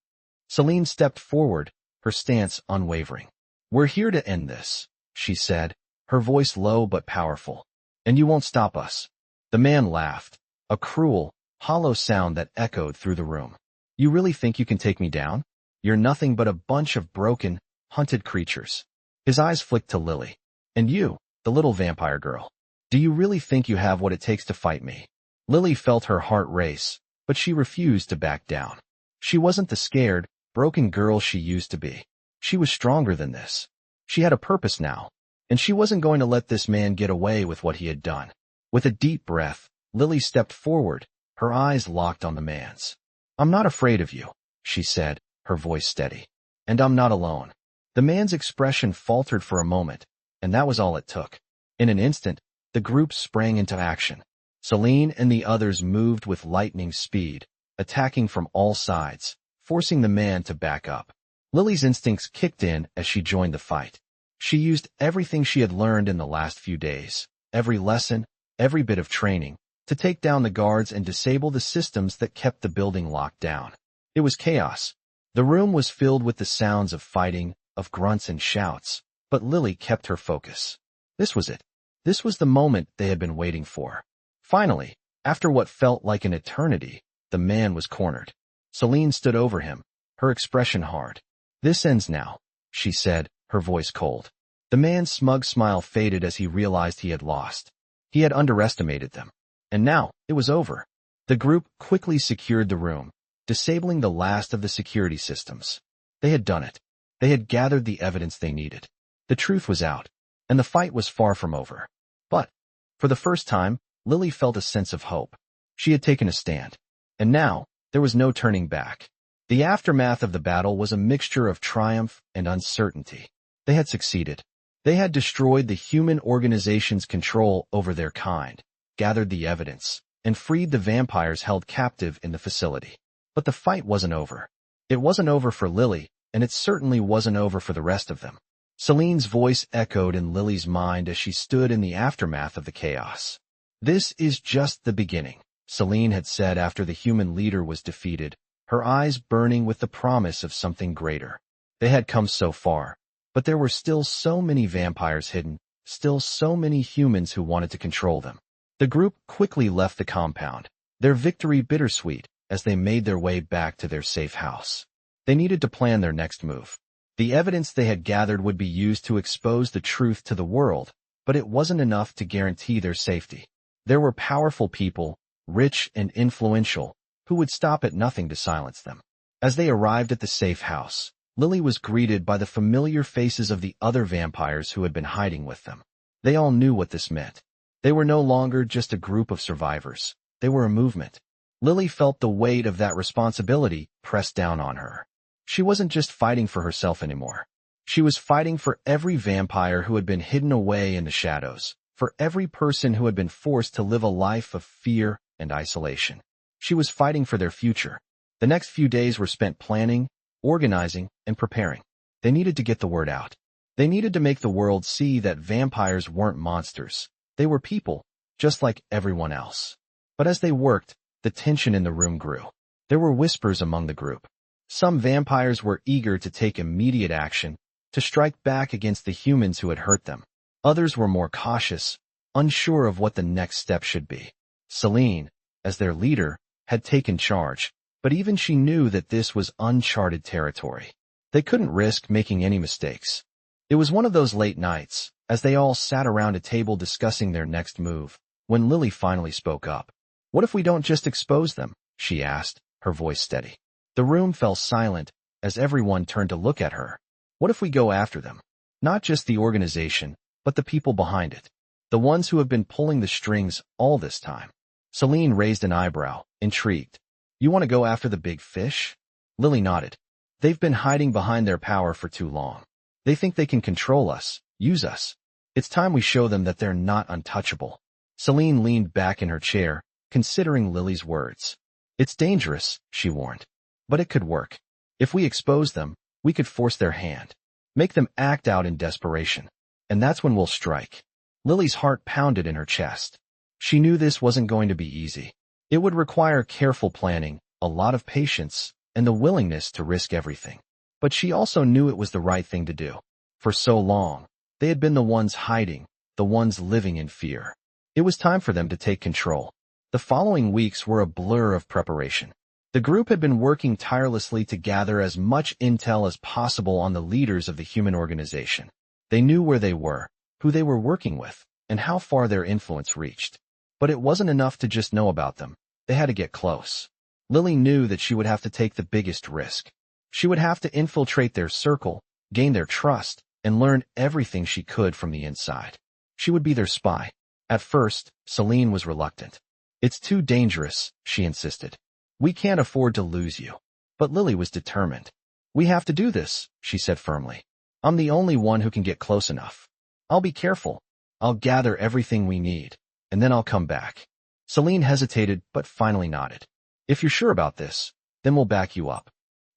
Celine stepped forward, her stance unwavering. We're here to end this, she said, her voice low but powerful. And you won't stop us. The man laughed, a cruel, hollow sound that echoed through the room. You really think you can take me down? You're nothing but a bunch of broken, hunted creatures. His eyes flicked to Lily. And you, the little vampire girl. Do you really think you have what it takes to fight me? Lily felt her heart race, but she refused to back down. She wasn't the scared, broken girl she used to be. She was stronger than this. She had a purpose now, and she wasn't going to let this man get away with what he had done. With a deep breath, Lily stepped forward, her eyes locked on the man's. I'm not afraid of you, she said, her voice steady. And I'm not alone. The man's expression faltered for a moment, and that was all it took. In an instant, the group sprang into action. Celine and the others moved with lightning speed, attacking from all sides, forcing the man to back up. Lily's instincts kicked in as she joined the fight. She used everything she had learned in the last few days, every lesson, every bit of training, to take down the guards and disable the systems that kept the building locked down. It was chaos. The room was filled with the sounds of fighting, of grunts and shouts, but Lily kept her focus. This was it. This was the moment they had been waiting for. Finally, after what felt like an eternity, the man was cornered. Celine stood over him, her expression hard. This ends now, she said, her voice cold. The man's smug smile faded as he realized he had lost. He had underestimated them. And now, it was over. The group quickly secured the room, disabling the last of the security systems. They had done it. They had gathered the evidence they needed. The truth was out, and the fight was far from over. But, for the first time, Lily felt a sense of hope. She had taken a stand. And now, there was no turning back. The aftermath of the battle was a mixture of triumph and uncertainty. They had succeeded. They had destroyed the human organization's control over their kind, gathered the evidence, and freed the vampires held captive in the facility. But the fight wasn't over. It wasn't over for Lily, and it certainly wasn't over for the rest of them. Celine's voice echoed in Lily's mind as she stood in the aftermath of the chaos. "This is just the beginning," Celine had said after the human leader was defeated, her eyes burning with the promise of something greater. They had come so far, but there were still so many vampires hidden, still so many humans who wanted to control them. The group quickly left the compound, their victory bittersweet as they made their way back to their safe house. They needed to plan their next move. The evidence they had gathered would be used to expose the truth to the world, but it wasn't enough to guarantee their safety. There were powerful people, rich and influential, who would stop at nothing to silence them. As they arrived at the safe house, Lily was greeted by the familiar faces of the other vampires who had been hiding with them. They all knew what this meant. They were no longer just a group of survivors. They were a movement. Lily felt the weight of that responsibility pressed down on her. She wasn't just fighting for herself anymore. She was fighting for every vampire who had been hidden away in the shadows, for every person who had been forced to live a life of fear and isolation. She was fighting for their future. The next few days were spent planning, organizing, and preparing. They needed to get the word out. They needed to make the world see that vampires weren't monsters. They were people, just like everyone else. But as they worked, the tension in the room grew. There were whispers among the group. Some vampires were eager to take immediate action, to strike back against the humans who had hurt them. Others were more cautious, unsure of what the next step should be. Celine, as their leader, had taken charge, but even she knew that this was uncharted territory. They couldn't risk making any mistakes. It was one of those late nights, as they all sat around a table discussing their next move, when Lily finally spoke up. "What if we don't just expose them?" she asked, her voice steady. The room fell silent as everyone turned to look at her. "What if we go after them? Not just the organization, but the people behind it. The ones who have been pulling the strings all this time." Celine raised an eyebrow, intrigued. "You want to go after the big fish?" Lily nodded. "They've been hiding behind their power for too long. They think they can control us, use us. It's time we show them that they're not untouchable." Celine leaned back in her chair, considering Lily's words. "It's dangerous," she warned. "But it could work. If we expose them, we could force their hand. Make them act out in desperation. And that's when we'll strike." Lily's heart pounded in her chest. She knew this wasn't going to be easy. It would require careful planning, a lot of patience, and the willingness to risk everything. But she also knew it was the right thing to do. For so long, they had been the ones hiding, the ones living in fear. It was time for them to take control. The following weeks were a blur of preparation. The group had been working tirelessly to gather as much intel as possible on the leaders of the human organization. They knew where they were, who they were working with, and how far their influence reached. But it wasn't enough to just know about them. They had to get close. Lily knew that she would have to take the biggest risk. She would have to infiltrate their circle, gain their trust, and learn everything she could from the inside. She would be their spy. At first, Celine was reluctant. "It's too dangerous," she insisted. "We can't afford to lose you." But Lily was determined. "We have to do this," she said firmly. "I'm the only one who can get close enough. I'll be careful. I'll gather everything we need, and then I'll come back." Celine hesitated, but finally nodded. "If you're sure about this, then we'll back you up."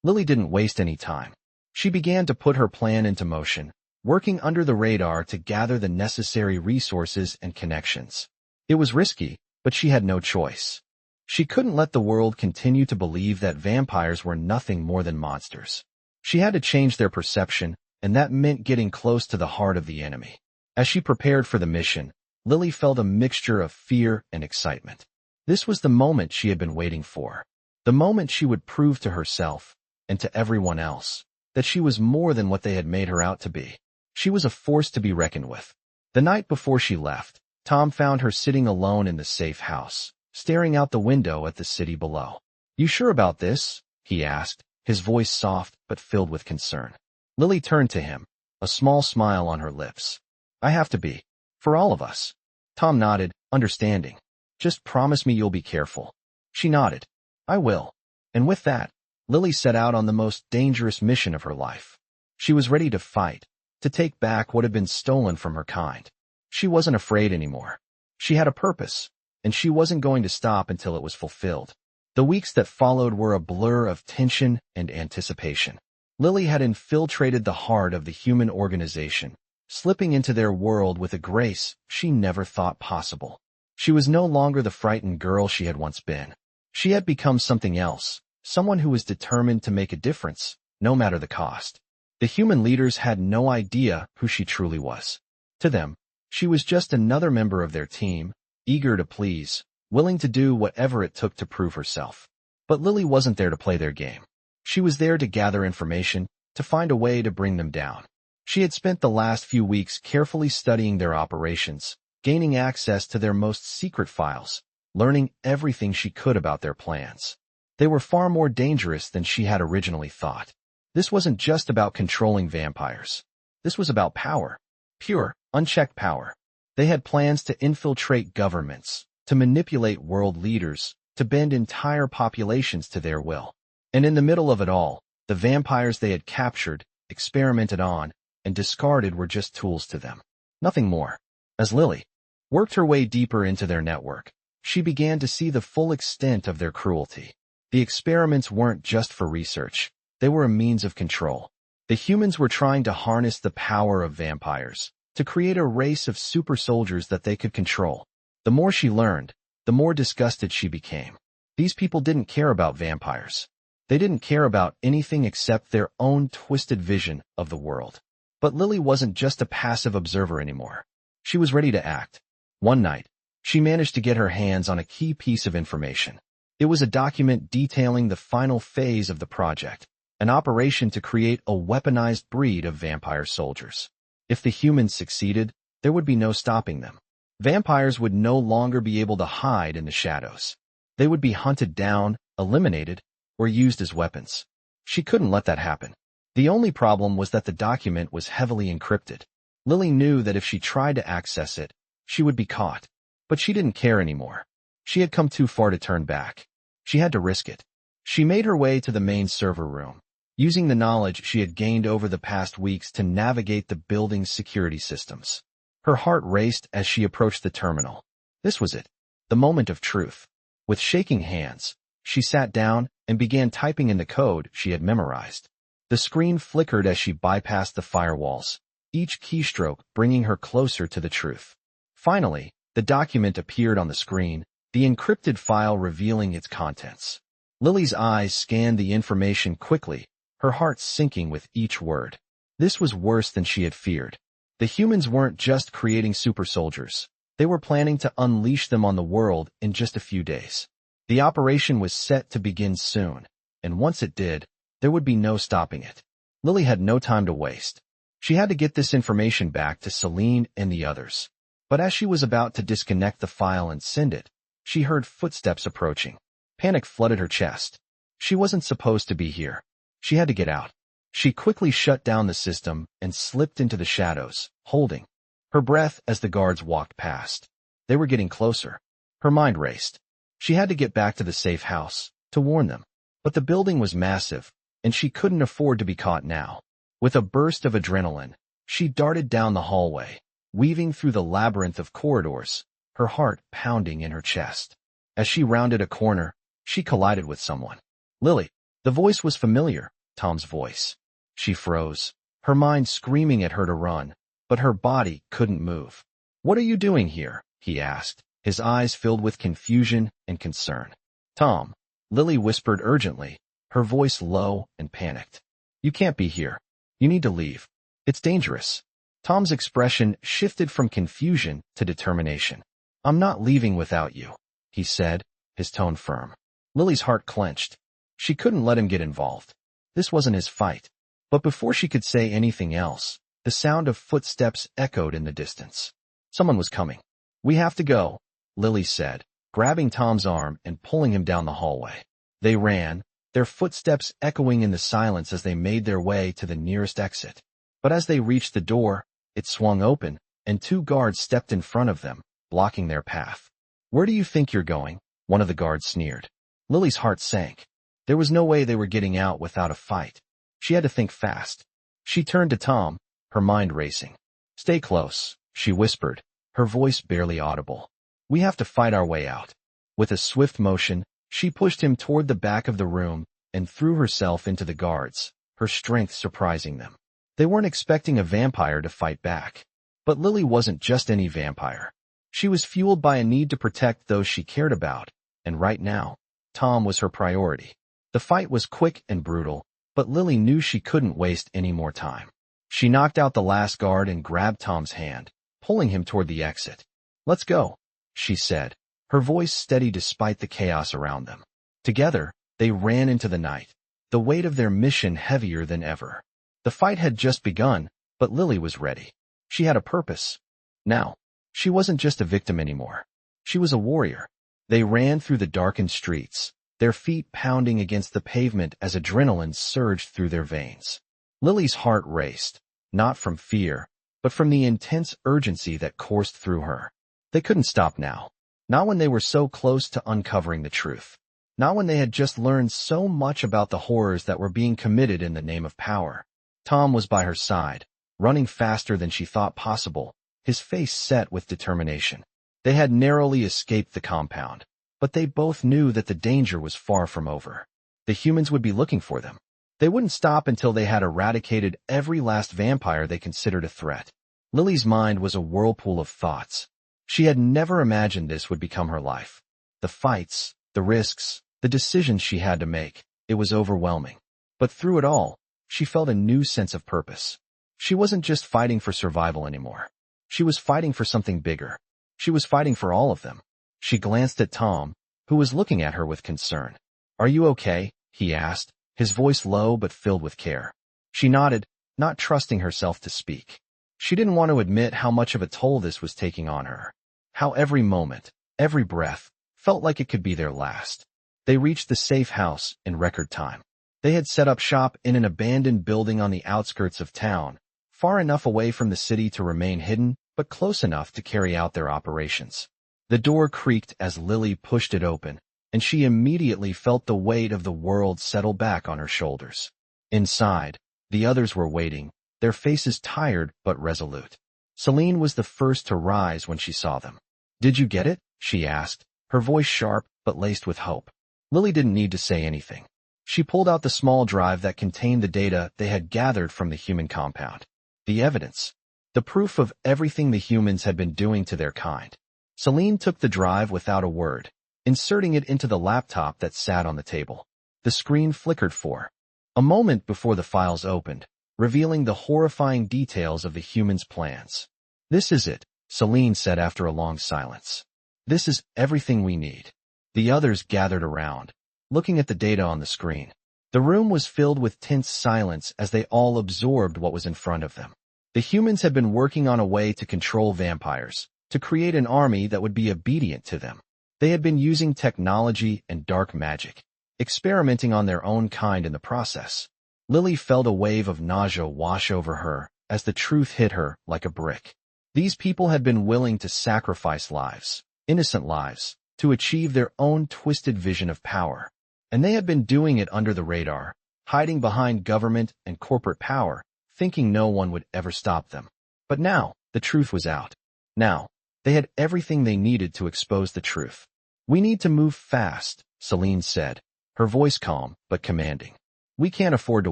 Lily didn't waste any time. She began to put her plan into motion, working under the radar to gather the necessary resources and connections. It was risky, but she had no choice. She couldn't let the world continue to believe that vampires were nothing more than monsters. She had to change their perception, and that meant getting close to the heart of the enemy. As she prepared for the mission, Lily felt a mixture of fear and excitement. This was the moment she had been waiting for. The moment she would prove to herself, and to everyone else, that she was more than what they had made her out to be. She was a force to be reckoned with. The night before she left, Tom found her sitting alone in the safe house, staring out the window at the city below. "You sure about this?" he asked, his voice soft but filled with concern. Lily turned to him, a small smile on her lips. I have to be. For all of us. Tom nodded, understanding. Just promise me you'll be careful. She nodded. I will. And with that, Lily set out on the most dangerous mission of her life. She was ready to fight, to take back what had been stolen from her kind. She wasn't afraid anymore. She had a purpose, and she wasn't going to stop until it was fulfilled. The weeks that followed were a blur of tension and anticipation. Lily had infiltrated the heart of the human organization, slipping into their world with a grace she never thought possible. She was no longer the frightened girl she had once been. She had become something else, someone who was determined to make a difference, no matter the cost. The human leaders had no idea who she truly was. To them, she was just another member of their team, eager to please, willing to do whatever it took to prove herself. But Lily wasn't there to play their game. She was there to gather information, to find a way to bring them down. She had spent the last few weeks carefully studying their operations, gaining access to their most secret files, learning everything she could about their plans. They were far more dangerous than she had originally thought. This wasn't just about controlling vampires. This was about power. Pure, unchecked power. They had plans to infiltrate governments, to manipulate world leaders, to bend entire populations to their will. And in the middle of it all, the vampires they had captured, experimented on, and discarded were just tools to them. Nothing more. As Lily worked her way deeper into their network, she began to see the full extent of their cruelty. The experiments weren't just for research. They were a means of control. The humans were trying to harness the power of vampires, to create a race of super soldiers that they could control. The more she learned, the more disgusted she became. These people didn't care about vampires. They didn't care about anything except their own twisted vision of the world. But Lily wasn't just a passive observer anymore. She was ready to act. One night, she managed to get her hands on a key piece of information. It was a document detailing the final phase of the project, an operation to create a weaponized breed of vampire soldiers. If the humans succeeded, there would be no stopping them. Vampires would no longer be able to hide in the shadows. They would be hunted down, eliminated, or used as weapons. She couldn't let that happen. The only problem was that the document was heavily encrypted. Lily knew that if she tried to access it, she would be caught. But she didn't care anymore. She had come too far to turn back. She had to risk it. She made her way to the main server room, using the knowledge she had gained over the past weeks to navigate the building's security systems. Her heart raced as she approached the terminal. This was it, the moment of truth. With shaking hands, she sat down and began typing in the code she had memorized. The screen flickered as she bypassed the firewalls, each keystroke bringing her closer to the truth. Finally, the document appeared on the screen, the encrypted file revealing its contents. Lily's eyes scanned the information quickly, her heart sinking with each word. This was worse than she had feared. The humans weren't just creating super soldiers. They were planning to unleash them on the world in just a few days. The operation was set to begin soon, and once it did, there would be no stopping it. Lily had no time to waste. She had to get this information back to Celine and the others. But as she was about to disconnect the file and send it, she heard footsteps approaching. Panic flooded her chest. She wasn't supposed to be here. She had to get out. She quickly shut down the system and slipped into the shadows, holding her breath as the guards walked past. They were getting closer. Her mind raced. She had to get back to the safe house, to warn them. But the building was massive, and she couldn't afford to be caught now. With a burst of adrenaline, she darted down the hallway, weaving through the labyrinth of corridors, her heart pounding in her chest. As she rounded a corner, she collided with someone. Lily. The voice was familiar, Tom's voice. She froze, her mind screaming at her to run, but her body couldn't move. "What are you doing here?" he asked, his eyes filled with confusion and concern. "Tom," Lily whispered urgently, her voice low and panicked. "You can't be here. You need to leave. It's dangerous." Tom's expression shifted from confusion to determination. "I'm not leaving without you," he said, his tone firm. Lily's heart clenched. She couldn't let him get involved. This wasn't his fight. But before she could say anything else, the sound of footsteps echoed in the distance. Someone was coming. "We have to go," Lily said, grabbing Tom's arm and pulling him down the hallway. They ran, their footsteps echoing in the silence as they made their way to the nearest exit. But as they reached the door, it swung open, and 2 guards stepped in front of them, blocking their path. "Where do you think you're going?" one of the guards sneered. Lily's heart sank. There was no way they were getting out without a fight. She had to think fast. She turned to Tom, her mind racing. "Stay close," she whispered, her voice barely audible. "We have to fight our way out." With a swift motion, she pushed him toward the back of the room and threw herself into the guards, her strength surprising them. They weren't expecting a vampire to fight back. But Lily wasn't just any vampire. She was fueled by a need to protect those she cared about, and right now, Tom was her priority. The fight was quick and brutal, but Lily knew she couldn't waste any more time. She knocked out the last guard and grabbed Tom's hand, pulling him toward the exit. "Let's go," she said, her voice steady despite the chaos around them. Together, they ran into the night, the weight of their mission heavier than ever. The fight had just begun, but Lily was ready. She had a purpose. Now, she wasn't just a victim anymore. She was a warrior. They ran through the darkened streets, their feet pounding against the pavement as adrenaline surged through their veins. Lily's heart raced, not from fear, but from the intense urgency that coursed through her. They couldn't stop now. Not when they were so close to uncovering the truth. Not when they had just learned so much about the horrors that were being committed in the name of power. Tom was by her side, running faster than she thought possible, his face set with determination. They had narrowly escaped the compound, but they both knew that the danger was far from over. The humans would be looking for them. They wouldn't stop until they had eradicated every last vampire they considered a threat. Lily's mind was a whirlpool of thoughts. She had never imagined this would become her life. The fights, the risks, the decisions she had to make, it was overwhelming. But through it all, she felt a new sense of purpose. She wasn't just fighting for survival anymore. She was fighting for something bigger. She was fighting for all of them. She glanced at Tom, who was looking at her with concern. "Are you okay?" he asked, his voice low but filled with care. She nodded, not trusting herself to speak. She didn't want to admit how much of a toll this was taking on her. How every moment, every breath, felt like it could be their last. They reached the safe house in record time. They had set up shop in an abandoned building on the outskirts of town, far enough away from the city to remain hidden, but close enough to carry out their operations. The door creaked as Lily pushed it open, and she immediately felt the weight of the world settle back on her shoulders. Inside, the others were waiting, their faces tired but resolute. Celine was the first to rise when she saw them. "Did you get it?" she asked, her voice sharp but laced with hope. Lily didn't need to say anything. She pulled out the small drive that contained the data they had gathered from the human compound. The evidence. The proof of everything the humans had been doing to their kind. Celine took the drive without a word, inserting it into the laptop that sat on the table. The screen flickered for a moment before the files opened, revealing the horrifying details of the humans' plans. "This is it," Celine said after a long silence. "This is everything we need." The others gathered around, looking at the data on the screen. The room was filled with tense silence as they all absorbed what was in front of them. The humans had been working on a way to control vampires, to create an army that would be obedient to them. They had been using technology and dark magic, experimenting on their own kind in the process. Lily felt a wave of nausea wash over her as the truth hit her like a brick. These people had been willing to sacrifice lives, innocent lives, to achieve their own twisted vision of power. And they had been doing it under the radar, hiding behind government and corporate power, thinking no one would ever stop them. But now, the truth was out. Now, they had everything they needed to expose the truth. "We need to move fast," Celine said, her voice calm but commanding. "We can't afford to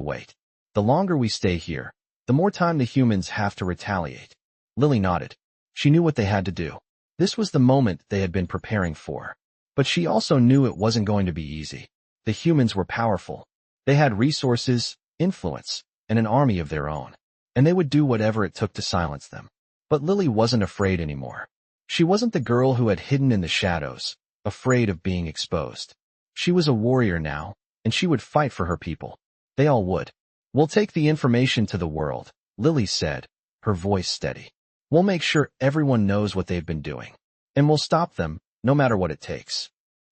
wait. The longer we stay here, the more time the humans have to retaliate." Lily nodded. She knew what they had to do. This was the moment they had been preparing for. But she also knew it wasn't going to be easy. The humans were powerful. They had resources, influence, and an army of their own. And they would do whatever it took to silence them. But Lily wasn't afraid anymore. She wasn't the girl who had hidden in the shadows, afraid of being exposed. She was a warrior now, and she would fight for her people. They all would. "We'll take the information to the world," Lily said, her voice steady. "We'll make sure everyone knows what they've been doing. And we'll stop them, no matter what it takes."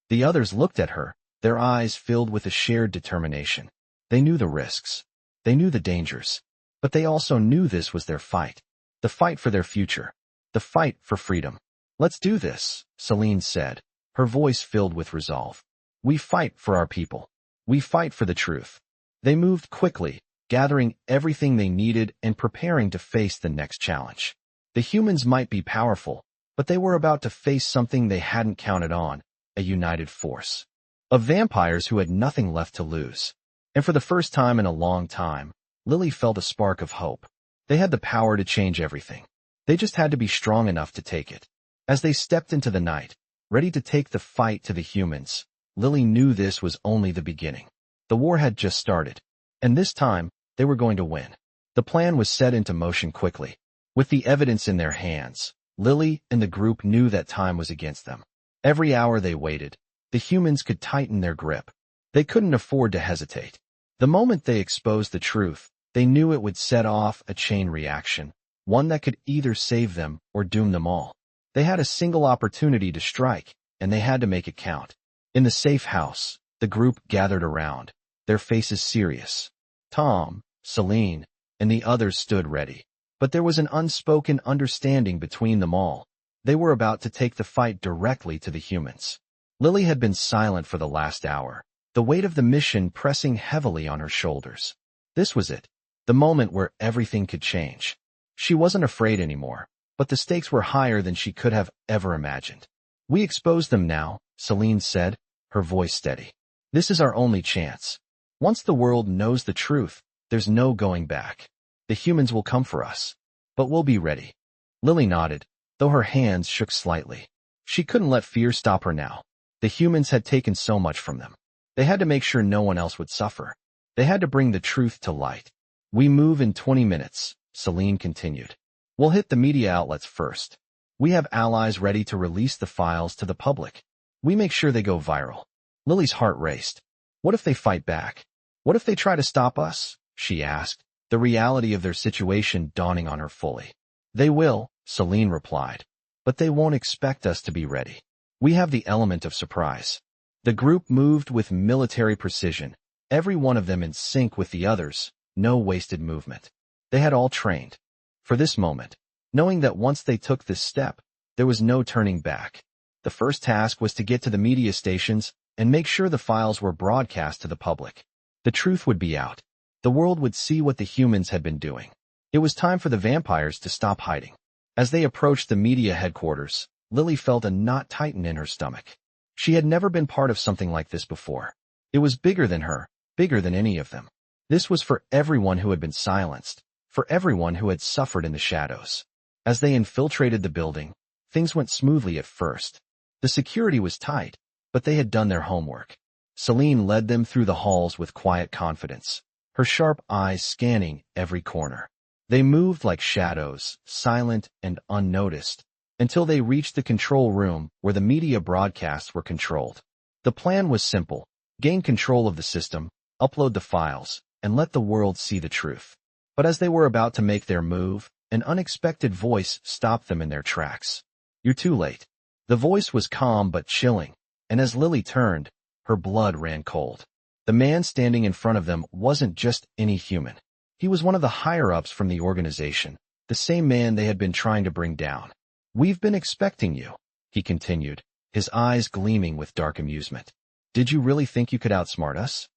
The others looked at her, their eyes filled with a shared determination. They knew the risks. They knew the dangers. But they also knew this was their fight. The fight for their future. The fight for freedom. "Let's do this," Celine said, her voice filled with resolve. "We fight for our people. We fight for the truth." They moved quickly, gathering everything they needed and preparing to face the next challenge. The humans might be powerful, but they were about to face something they hadn't counted on, a united force of vampires who had nothing left to lose. And for the first time in a long time, Lily felt a spark of hope. They had the power to change everything. They just had to be strong enough to take it. As they stepped into the night, ready to take the fight to the humans, Lily knew this was only the beginning. The war had just started, and this time, they were going to win. The plan was set into motion quickly. With the evidence in their hands, Lily and the group knew that time was against them. Every hour they waited, the humans could tighten their grip. They couldn't afford to hesitate. The moment they exposed the truth, they knew it would set off a chain reaction, one that could either save them or doom them all. They had a single opportunity to strike, and they had to make it count. In the safe house, the group gathered around, their faces serious. Tom, Celine, and the others stood ready. But there was an unspoken understanding between them all. They were about to take the fight directly to the humans. Lily had been silent for the last hour, the weight of the mission pressing heavily on her shoulders. This was it, the moment where everything could change. She wasn't afraid anymore, but the stakes were higher than she could have ever imagined. "We expose them now," Celine said, her voice steady. "This is our only chance. Once the world knows the truth, there's no going back. The humans will come for us, but we'll be ready." Lily nodded, though her hands shook slightly. She couldn't let fear stop her now. The humans had taken so much from them. They had to make sure no one else would suffer. They had to bring the truth to light. "We move in 20 minutes, Celine continued. "We'll hit the media outlets first. We have allies ready to release the files to the public. We make sure they go viral." Lily's heart raced. What if they fight back? What if they try to stop us? She asked, the reality of their situation dawning on her fully. "They will," Celine replied. "But they won't expect us to be ready. We have the element of surprise." The group moved with military precision, every one of them in sync with the others, no wasted movement. They had all trained for this moment, knowing that once they took this step, there was no turning back. The first task was to get to the media stations and make sure the files were broadcast to the public. The truth would be out. The world would see what the humans had been doing. It was time for the vampires to stop hiding. As they approached the media headquarters, Lily felt a knot tighten in her stomach. She had never been part of something like this before. It was bigger than her, bigger than any of them. This was for everyone who had been silenced, for everyone who had suffered in the shadows. As they infiltrated the building, things went smoothly at first. The security was tight, but they had done their homework. Celine led them through the halls with quiet confidence, her sharp eyes scanning every corner. They moved like shadows, silent and unnoticed, until they reached the control room where the media broadcasts were controlled. The plan was simple: gain control of the system, upload the files, and let the world see the truth. But as they were about to make their move, an unexpected voice stopped them in their tracks. "You're too late." The voice was calm but chilling, and as Lily turned, her blood ran cold. The man standing in front of them wasn't just any human. He was one of the higher-ups from the organization, the same man they had been trying to bring down. "We've been expecting you," he continued, his eyes gleaming with dark amusement. "Did you really think you could outsmart us?"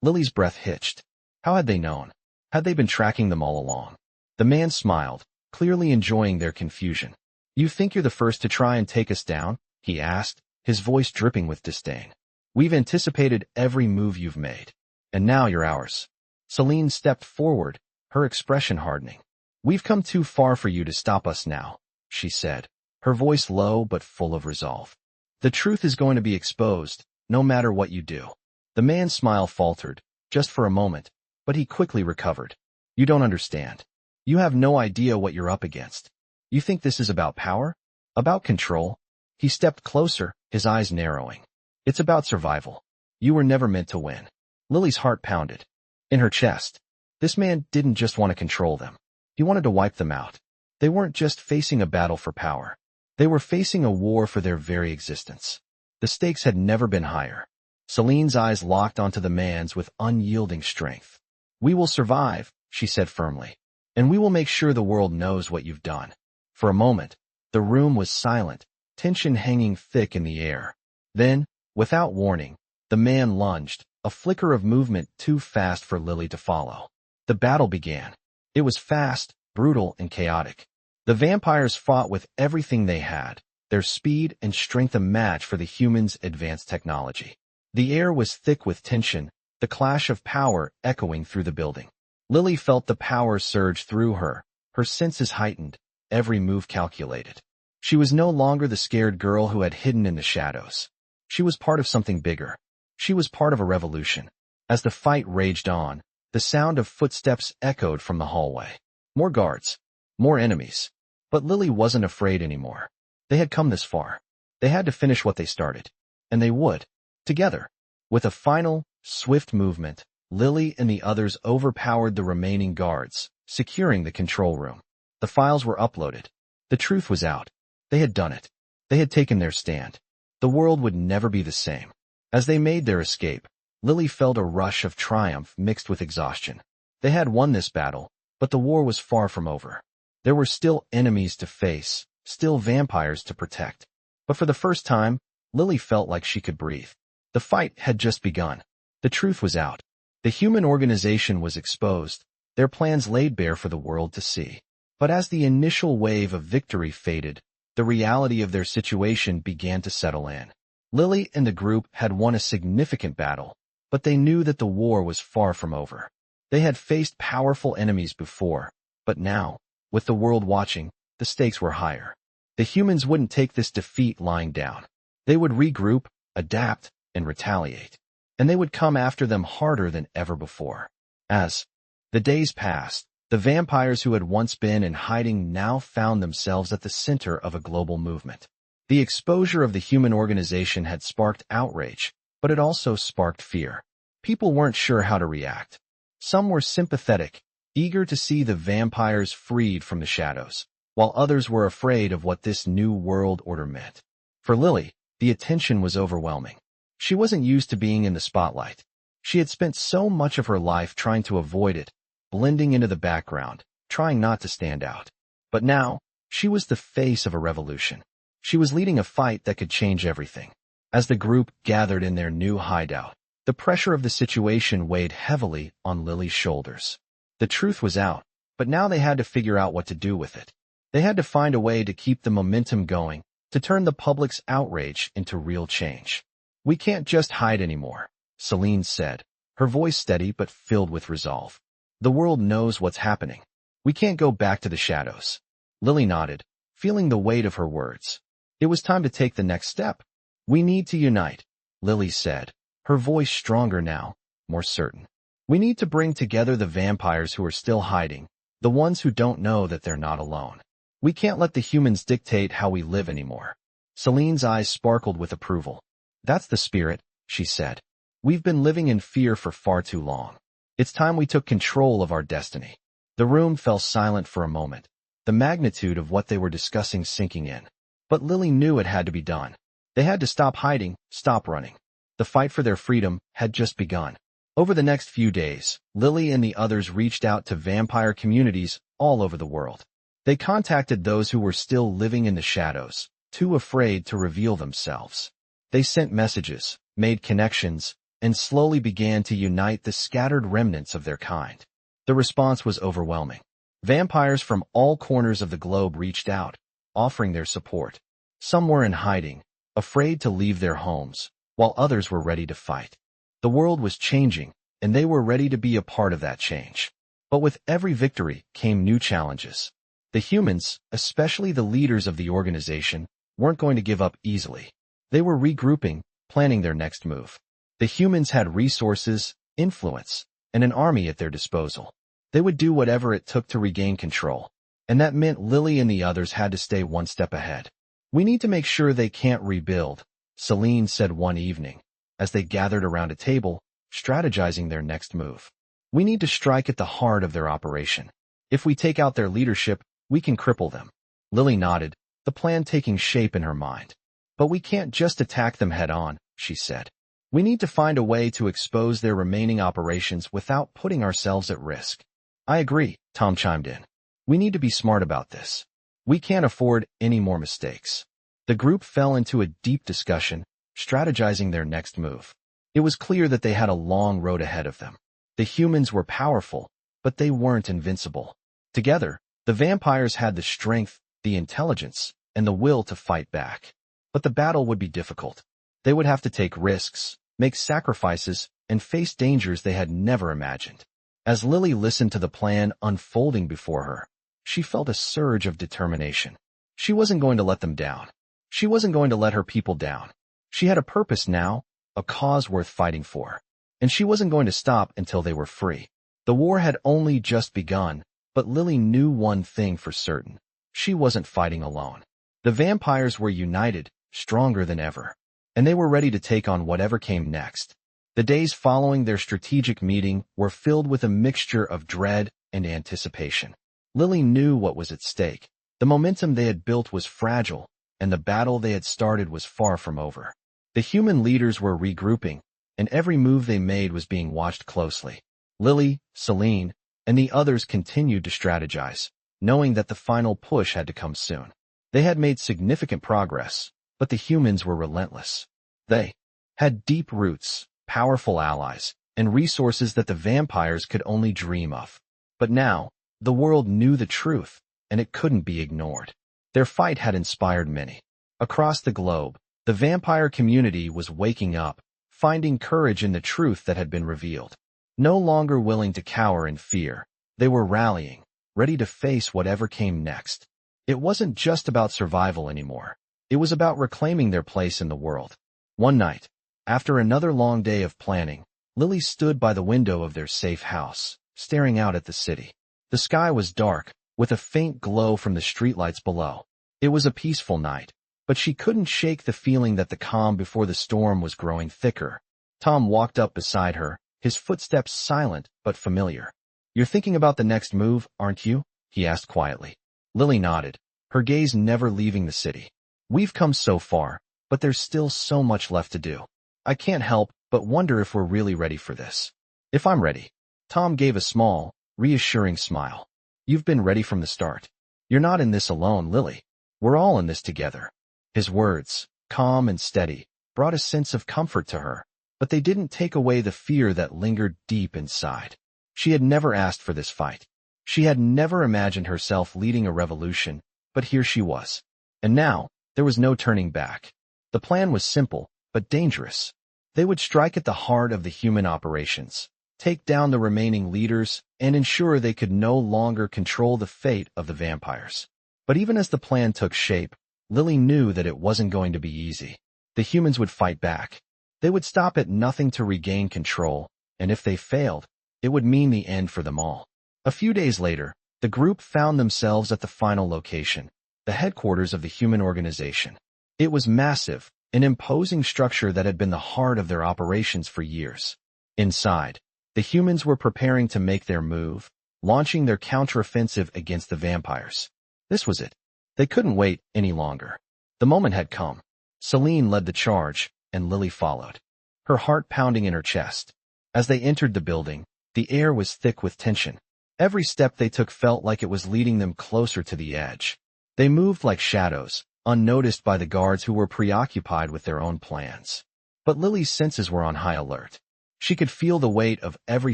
Lily's breath hitched. How had they known? Had they been tracking them all along? The man smiled, clearly enjoying their confusion. "You think you're the first to try and take us down?" he asked, his voice dripping with disdain. "We've anticipated every move you've made, and now you're ours." Celine stepped forward, her expression hardening. "We've come too far for you to stop us now," she said, her voice low but full of resolve. "The truth is going to be exposed, no matter what you do." The man's smile faltered, just for a moment, but he quickly recovered. "You don't understand. You have no idea what you're up against. You think this is about power? About control?" He stepped closer, his eyes narrowing. "It's about survival. You were never meant to win." Lily's heart pounded. In her chest, this man didn't just want to control them. He wanted to wipe them out. They weren't just facing a battle for power. They were facing a war for their very existence. The stakes had never been higher. Celine's eyes locked onto the man's with unyielding strength. "We will survive," she said firmly. and we will make sure the world knows what you've done. For a moment, the room was silent, tension hanging thick in the air. Then, without warning, the man lunged, a flicker of movement too fast for Lily to follow. The battle began. It was fast, brutal, and chaotic. The vampires fought with everything they had, their speed and strength a match for the humans' advanced technology. The air was thick with tension, the clash of power echoing through the building. Lily felt the power surge through her, her senses heightened, every move calculated. She was no longer the scared girl who had hidden in the shadows. She was part of something bigger. She was part of a revolution. As the fight raged on, the sound of footsteps echoed from the hallway. More guards. More enemies. But Lily wasn't afraid anymore. They had come this far. They had to finish what they started. And they would. Together. With a final, swift movement, Lily and the others overpowered the remaining guards, securing the control room. The files were uploaded. The truth was out. They had done it. They had taken their stand. The world would never be the same. As they made their escape, Lily felt a rush of triumph mixed with exhaustion. They had won this battle, but the war was far from over. There were still enemies to face, still vampires to protect. But for the first time, Lily felt like she could breathe. The fight had just begun. The truth was out. The human organization was exposed, their plans laid bare for the world to see. But as the initial wave of victory faded, the reality of their situation began to settle in. Lily and the group had won a significant battle, but they knew that the war was far from over. They had faced powerful enemies before, but now, with the world watching, the stakes were higher. The humans wouldn't take this defeat lying down. They would regroup, adapt, and retaliate. And they would come after them harder than ever before. As the days passed, the vampires who had once been in hiding now found themselves at the center of a global movement. The exposure of the human organization had sparked outrage, but it also sparked fear. People weren't sure how to react. Some were sympathetic, eager to see the vampires freed from the shadows, while others were afraid of what this new world order meant. For Lily, the attention was overwhelming. She wasn't used to being in the spotlight. She had spent so much of her life trying to avoid it, blending into the background, trying not to stand out. But now, she was the face of a revolution. She was leading a fight that could change everything. As the group gathered in their new hideout, the pressure of the situation weighed heavily on Lily's shoulders. The truth was out, but now they had to figure out what to do with it. They had to find a way to keep the momentum going, to turn the public's outrage into real change. "We can't just hide anymore," Celine said, her voice steady but filled with resolve. "The world knows what's happening. We can't go back to the shadows." Lily nodded, feeling the weight of her words. It was time to take the next step. "We need to unite," Lily said, her voice stronger now, more certain. "We need to bring together the vampires who are still hiding, the ones who don't know that they're not alone. We can't let the humans dictate how we live anymore." Celine's eyes sparkled with approval. "That's the spirit," she said. "We've been living in fear for far too long. It's time we took control of our destiny." The room fell silent for a moment, the magnitude of what they were discussing sinking in. But Lily knew it had to be done. They had to stop hiding, stop running. The fight for their freedom had just begun. Over the next few days, Lily and the others reached out to vampire communities all over the world. They contacted those who were still living in the shadows, too afraid to reveal themselves. They sent messages, made connections, and slowly began to unite the scattered remnants of their kind. The response was overwhelming. Vampires from all corners of the globe reached out, offering their support. Some were in hiding, afraid to leave their homes, while others were ready to fight. The world was changing, and they were ready to be a part of that change. But with every victory came new challenges. The humans, especially the leaders of the organization, weren't going to give up easily. They were regrouping, planning their next move. The humans had resources, influence, and an army at their disposal. They would do whatever it took to regain control. And that meant Lily and the others had to stay one step ahead. "We need to make sure they can't rebuild," Celine said one evening, as they gathered around a table, strategizing their next move. "We need to strike at the heart of their operation. If we take out their leadership, we can cripple them." Lily nodded, the plan taking shape in her mind. "But we can't just attack them head-on," she said. "We need to find a way to expose their remaining operations without putting ourselves at risk." I agree, Tom chimed in. We need to be smart about this. We can't afford any more mistakes. The group fell into a deep discussion, strategizing their next move. It was clear that they had a long road ahead of them. The humans were powerful, but they weren't invincible. Together, the vampires had the strength, the intelligence, and the will to fight back. But the battle would be difficult. They would have to take risks, make sacrifices, and face dangers they had never imagined. As Lily listened to the plan unfolding before her, she felt a surge of determination. She wasn't going to let them down. She wasn't going to let her people down. She had a purpose now, a cause worth fighting for. And she wasn't going to stop until they were free. The war had only just begun, but Lily knew one thing for certain. She wasn't fighting alone. The vampires were united, stronger than ever. And they were ready to take on whatever came next. The days following their strategic meeting were filled with a mixture of dread and anticipation. Lily knew what was at stake. The momentum they had built was fragile, and the battle they had started was far from over. The human leaders were regrouping, and every move they made was being watched closely. Lily, Celine, and the others continued to strategize, knowing that the final push had to come soon. They had made significant progress, but the humans were relentless. They had deep roots, powerful allies, and resources that the vampires could only dream of. But now, the world knew the truth, and it couldn't be ignored. Their fight had inspired many. Across the globe, the vampire community was waking up, finding courage in the truth that had been revealed. No longer willing to cower in fear, they were rallying, ready to face whatever came next. It wasn't just about survival anymore. It was about reclaiming their place in the world. One night, after another long day of planning, Lily stood by the window of their safe house, staring out at the city. The sky was dark, with a faint glow from the streetlights below. It was a peaceful night, but she couldn't shake the feeling that the calm before the storm was growing thicker. Tom walked up beside her, his footsteps silent but familiar. "You're thinking about the next move, aren't you?" he asked quietly. Lily nodded, her gaze never leaving the city. "We've come so far, but there's still so much left to do. I can't help but wonder if we're really ready for this." "If I'm ready." Tom gave a small, reassuring smile. "You've been ready from the start. You're not in this alone, Lily. We're all in this together." His words, calm and steady, brought a sense of comfort to her, but they didn't take away the fear that lingered deep inside. She had never asked for this fight. She had never imagined herself leading a revolution, but here she was. And now, there was no turning back. The plan was simple, but dangerous. They would strike at the heart of the human operations, take down the remaining leaders, and ensure they could no longer control the fate of the vampires. But even as the plan took shape, Lily knew that it wasn't going to be easy. The humans would fight back. They would stop at nothing to regain control, and if they failed, it would mean the end for them all. A few days later, the group found themselves at the final location, the headquarters of the human organization. It was massive, an imposing structure that had been the heart of their operations for years. Inside, the humans were preparing to make their move, launching their counteroffensive against the vampires. This was it. They couldn't wait any longer. The moment had come. Celine led the charge, and Lily followed, her heart pounding in her chest. As they entered the building, the air was thick with tension. Every step they took felt like it was leading them closer to the edge. They moved like shadows, unnoticed by the guards who were preoccupied with their own plans. But Lily's senses were on high alert. She could feel the weight of every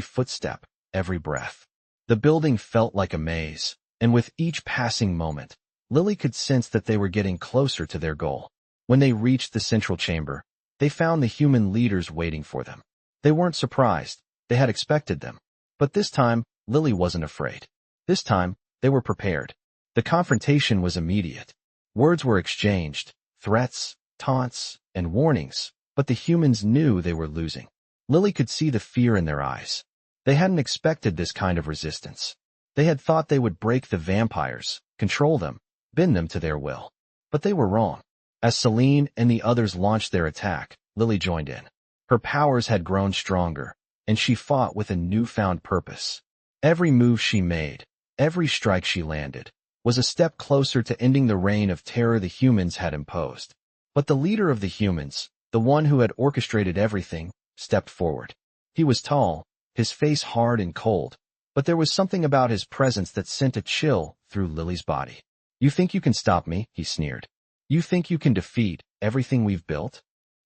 footstep, every breath. The building felt like a maze, and with each passing moment, Lily could sense that they were getting closer to their goal. When they reached the central chamber, they found the human leaders waiting for them. They weren't surprised. They had expected them. But this time, Lily wasn't afraid. This time, they were prepared. The confrontation was immediate. Words were exchanged, threats, taunts, and warnings, but the humans knew they were losing. Lily could see the fear in their eyes. They hadn't expected this kind of resistance. They had thought they would break the vampires, control them, bend them to their will. But they were wrong. As Celine and the others launched their attack, Lily joined in. Her powers had grown stronger, and she fought with a newfound purpose. Every move she made, every strike she landed, was a step closer to ending the reign of terror the humans had imposed. But the leader of the humans, the one who had orchestrated everything, stepped forward. He was tall, his face hard and cold, but there was something about his presence that sent a chill through Lily's body. "You think you can stop me?" he sneered. "You think you can defeat everything we've built?"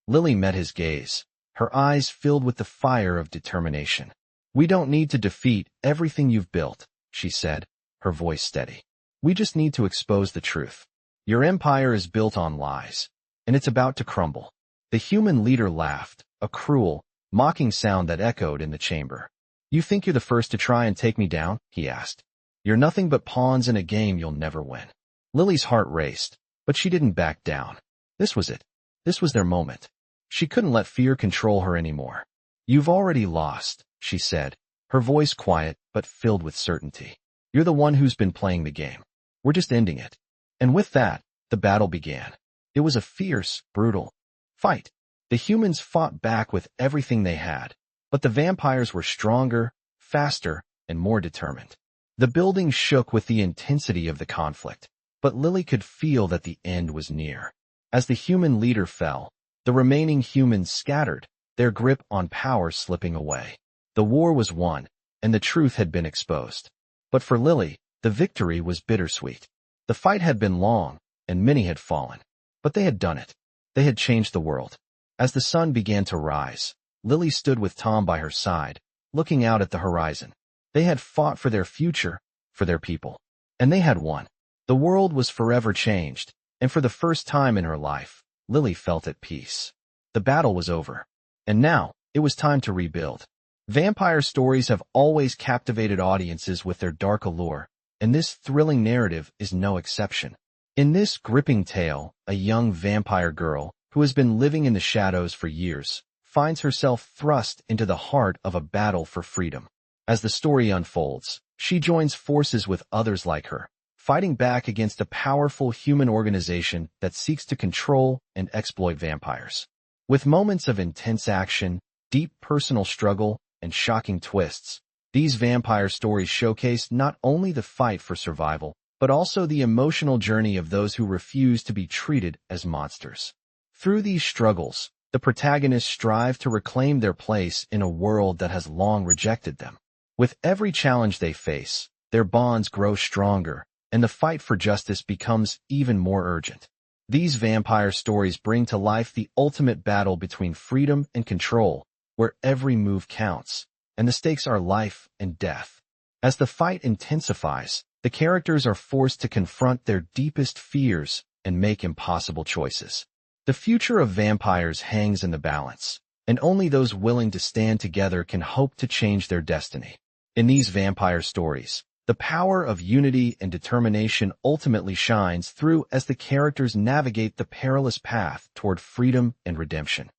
Lily met his gaze, her eyes filled with the fire of determination. "We don't need to defeat everything you've built," she said, her voice steady. "We just need to expose the truth. Your empire is built on lies, and it's about to crumble." The human leader laughed, a cruel, mocking sound that echoed in the chamber. "You think you're the first to try and take me down?" he asked. "You're nothing but pawns in a game you'll never win." Lily's heart raced, but she didn't back down. This was it. This was their moment. She couldn't let fear control her anymore. "You've already lost," she said, her voice quiet but filled with certainty. "You're the one who's been playing the game. We're just ending it." And with that, the battle began. It was a fierce, brutal fight. The humans fought back with everything they had, but the vampires were stronger, faster, and more determined. The building shook with the intensity of the conflict, but Lily could feel that the end was near. As the human leader fell, the remaining humans scattered, their grip on power slipping away. The war was won, and the truth had been exposed. But for Lily, the victory was bittersweet. The fight had been long, and many had fallen. But they had done it. They had changed the world. As the sun began to rise, Lily stood with Tom by her side, looking out at the horizon. They had fought for their future, for their people. And they had won. The world was forever changed, and for the first time in her life, Lily felt at peace. The battle was over. And now, it was time to rebuild. Vampire stories have always captivated audiences with their dark allure, and this thrilling narrative is no exception. In this gripping tale, a young vampire girl, who has been living in the shadows for years, finds herself thrust into the heart of a battle for freedom. As the story unfolds, she joins forces with others like her, fighting back against a powerful human organization that seeks to control and exploit vampires. With moments of intense action, deep personal struggle, and shocking twists, these vampire stories showcase not only the fight for survival, but also the emotional journey of those who refuse to be treated as monsters. Through these struggles, the protagonists strive to reclaim their place in a world that has long rejected them. With every challenge they face, their bonds grow stronger, and the fight for justice becomes even more urgent. These vampire stories bring to life the ultimate battle between freedom and control, where every move counts, and the stakes are life and death. As the fight intensifies, the characters are forced to confront their deepest fears and make impossible choices. The future of vampires hangs in the balance, and only those willing to stand together can hope to change their destiny. In these vampire stories, the power of unity and determination ultimately shines through as the characters navigate the perilous path toward freedom and redemption.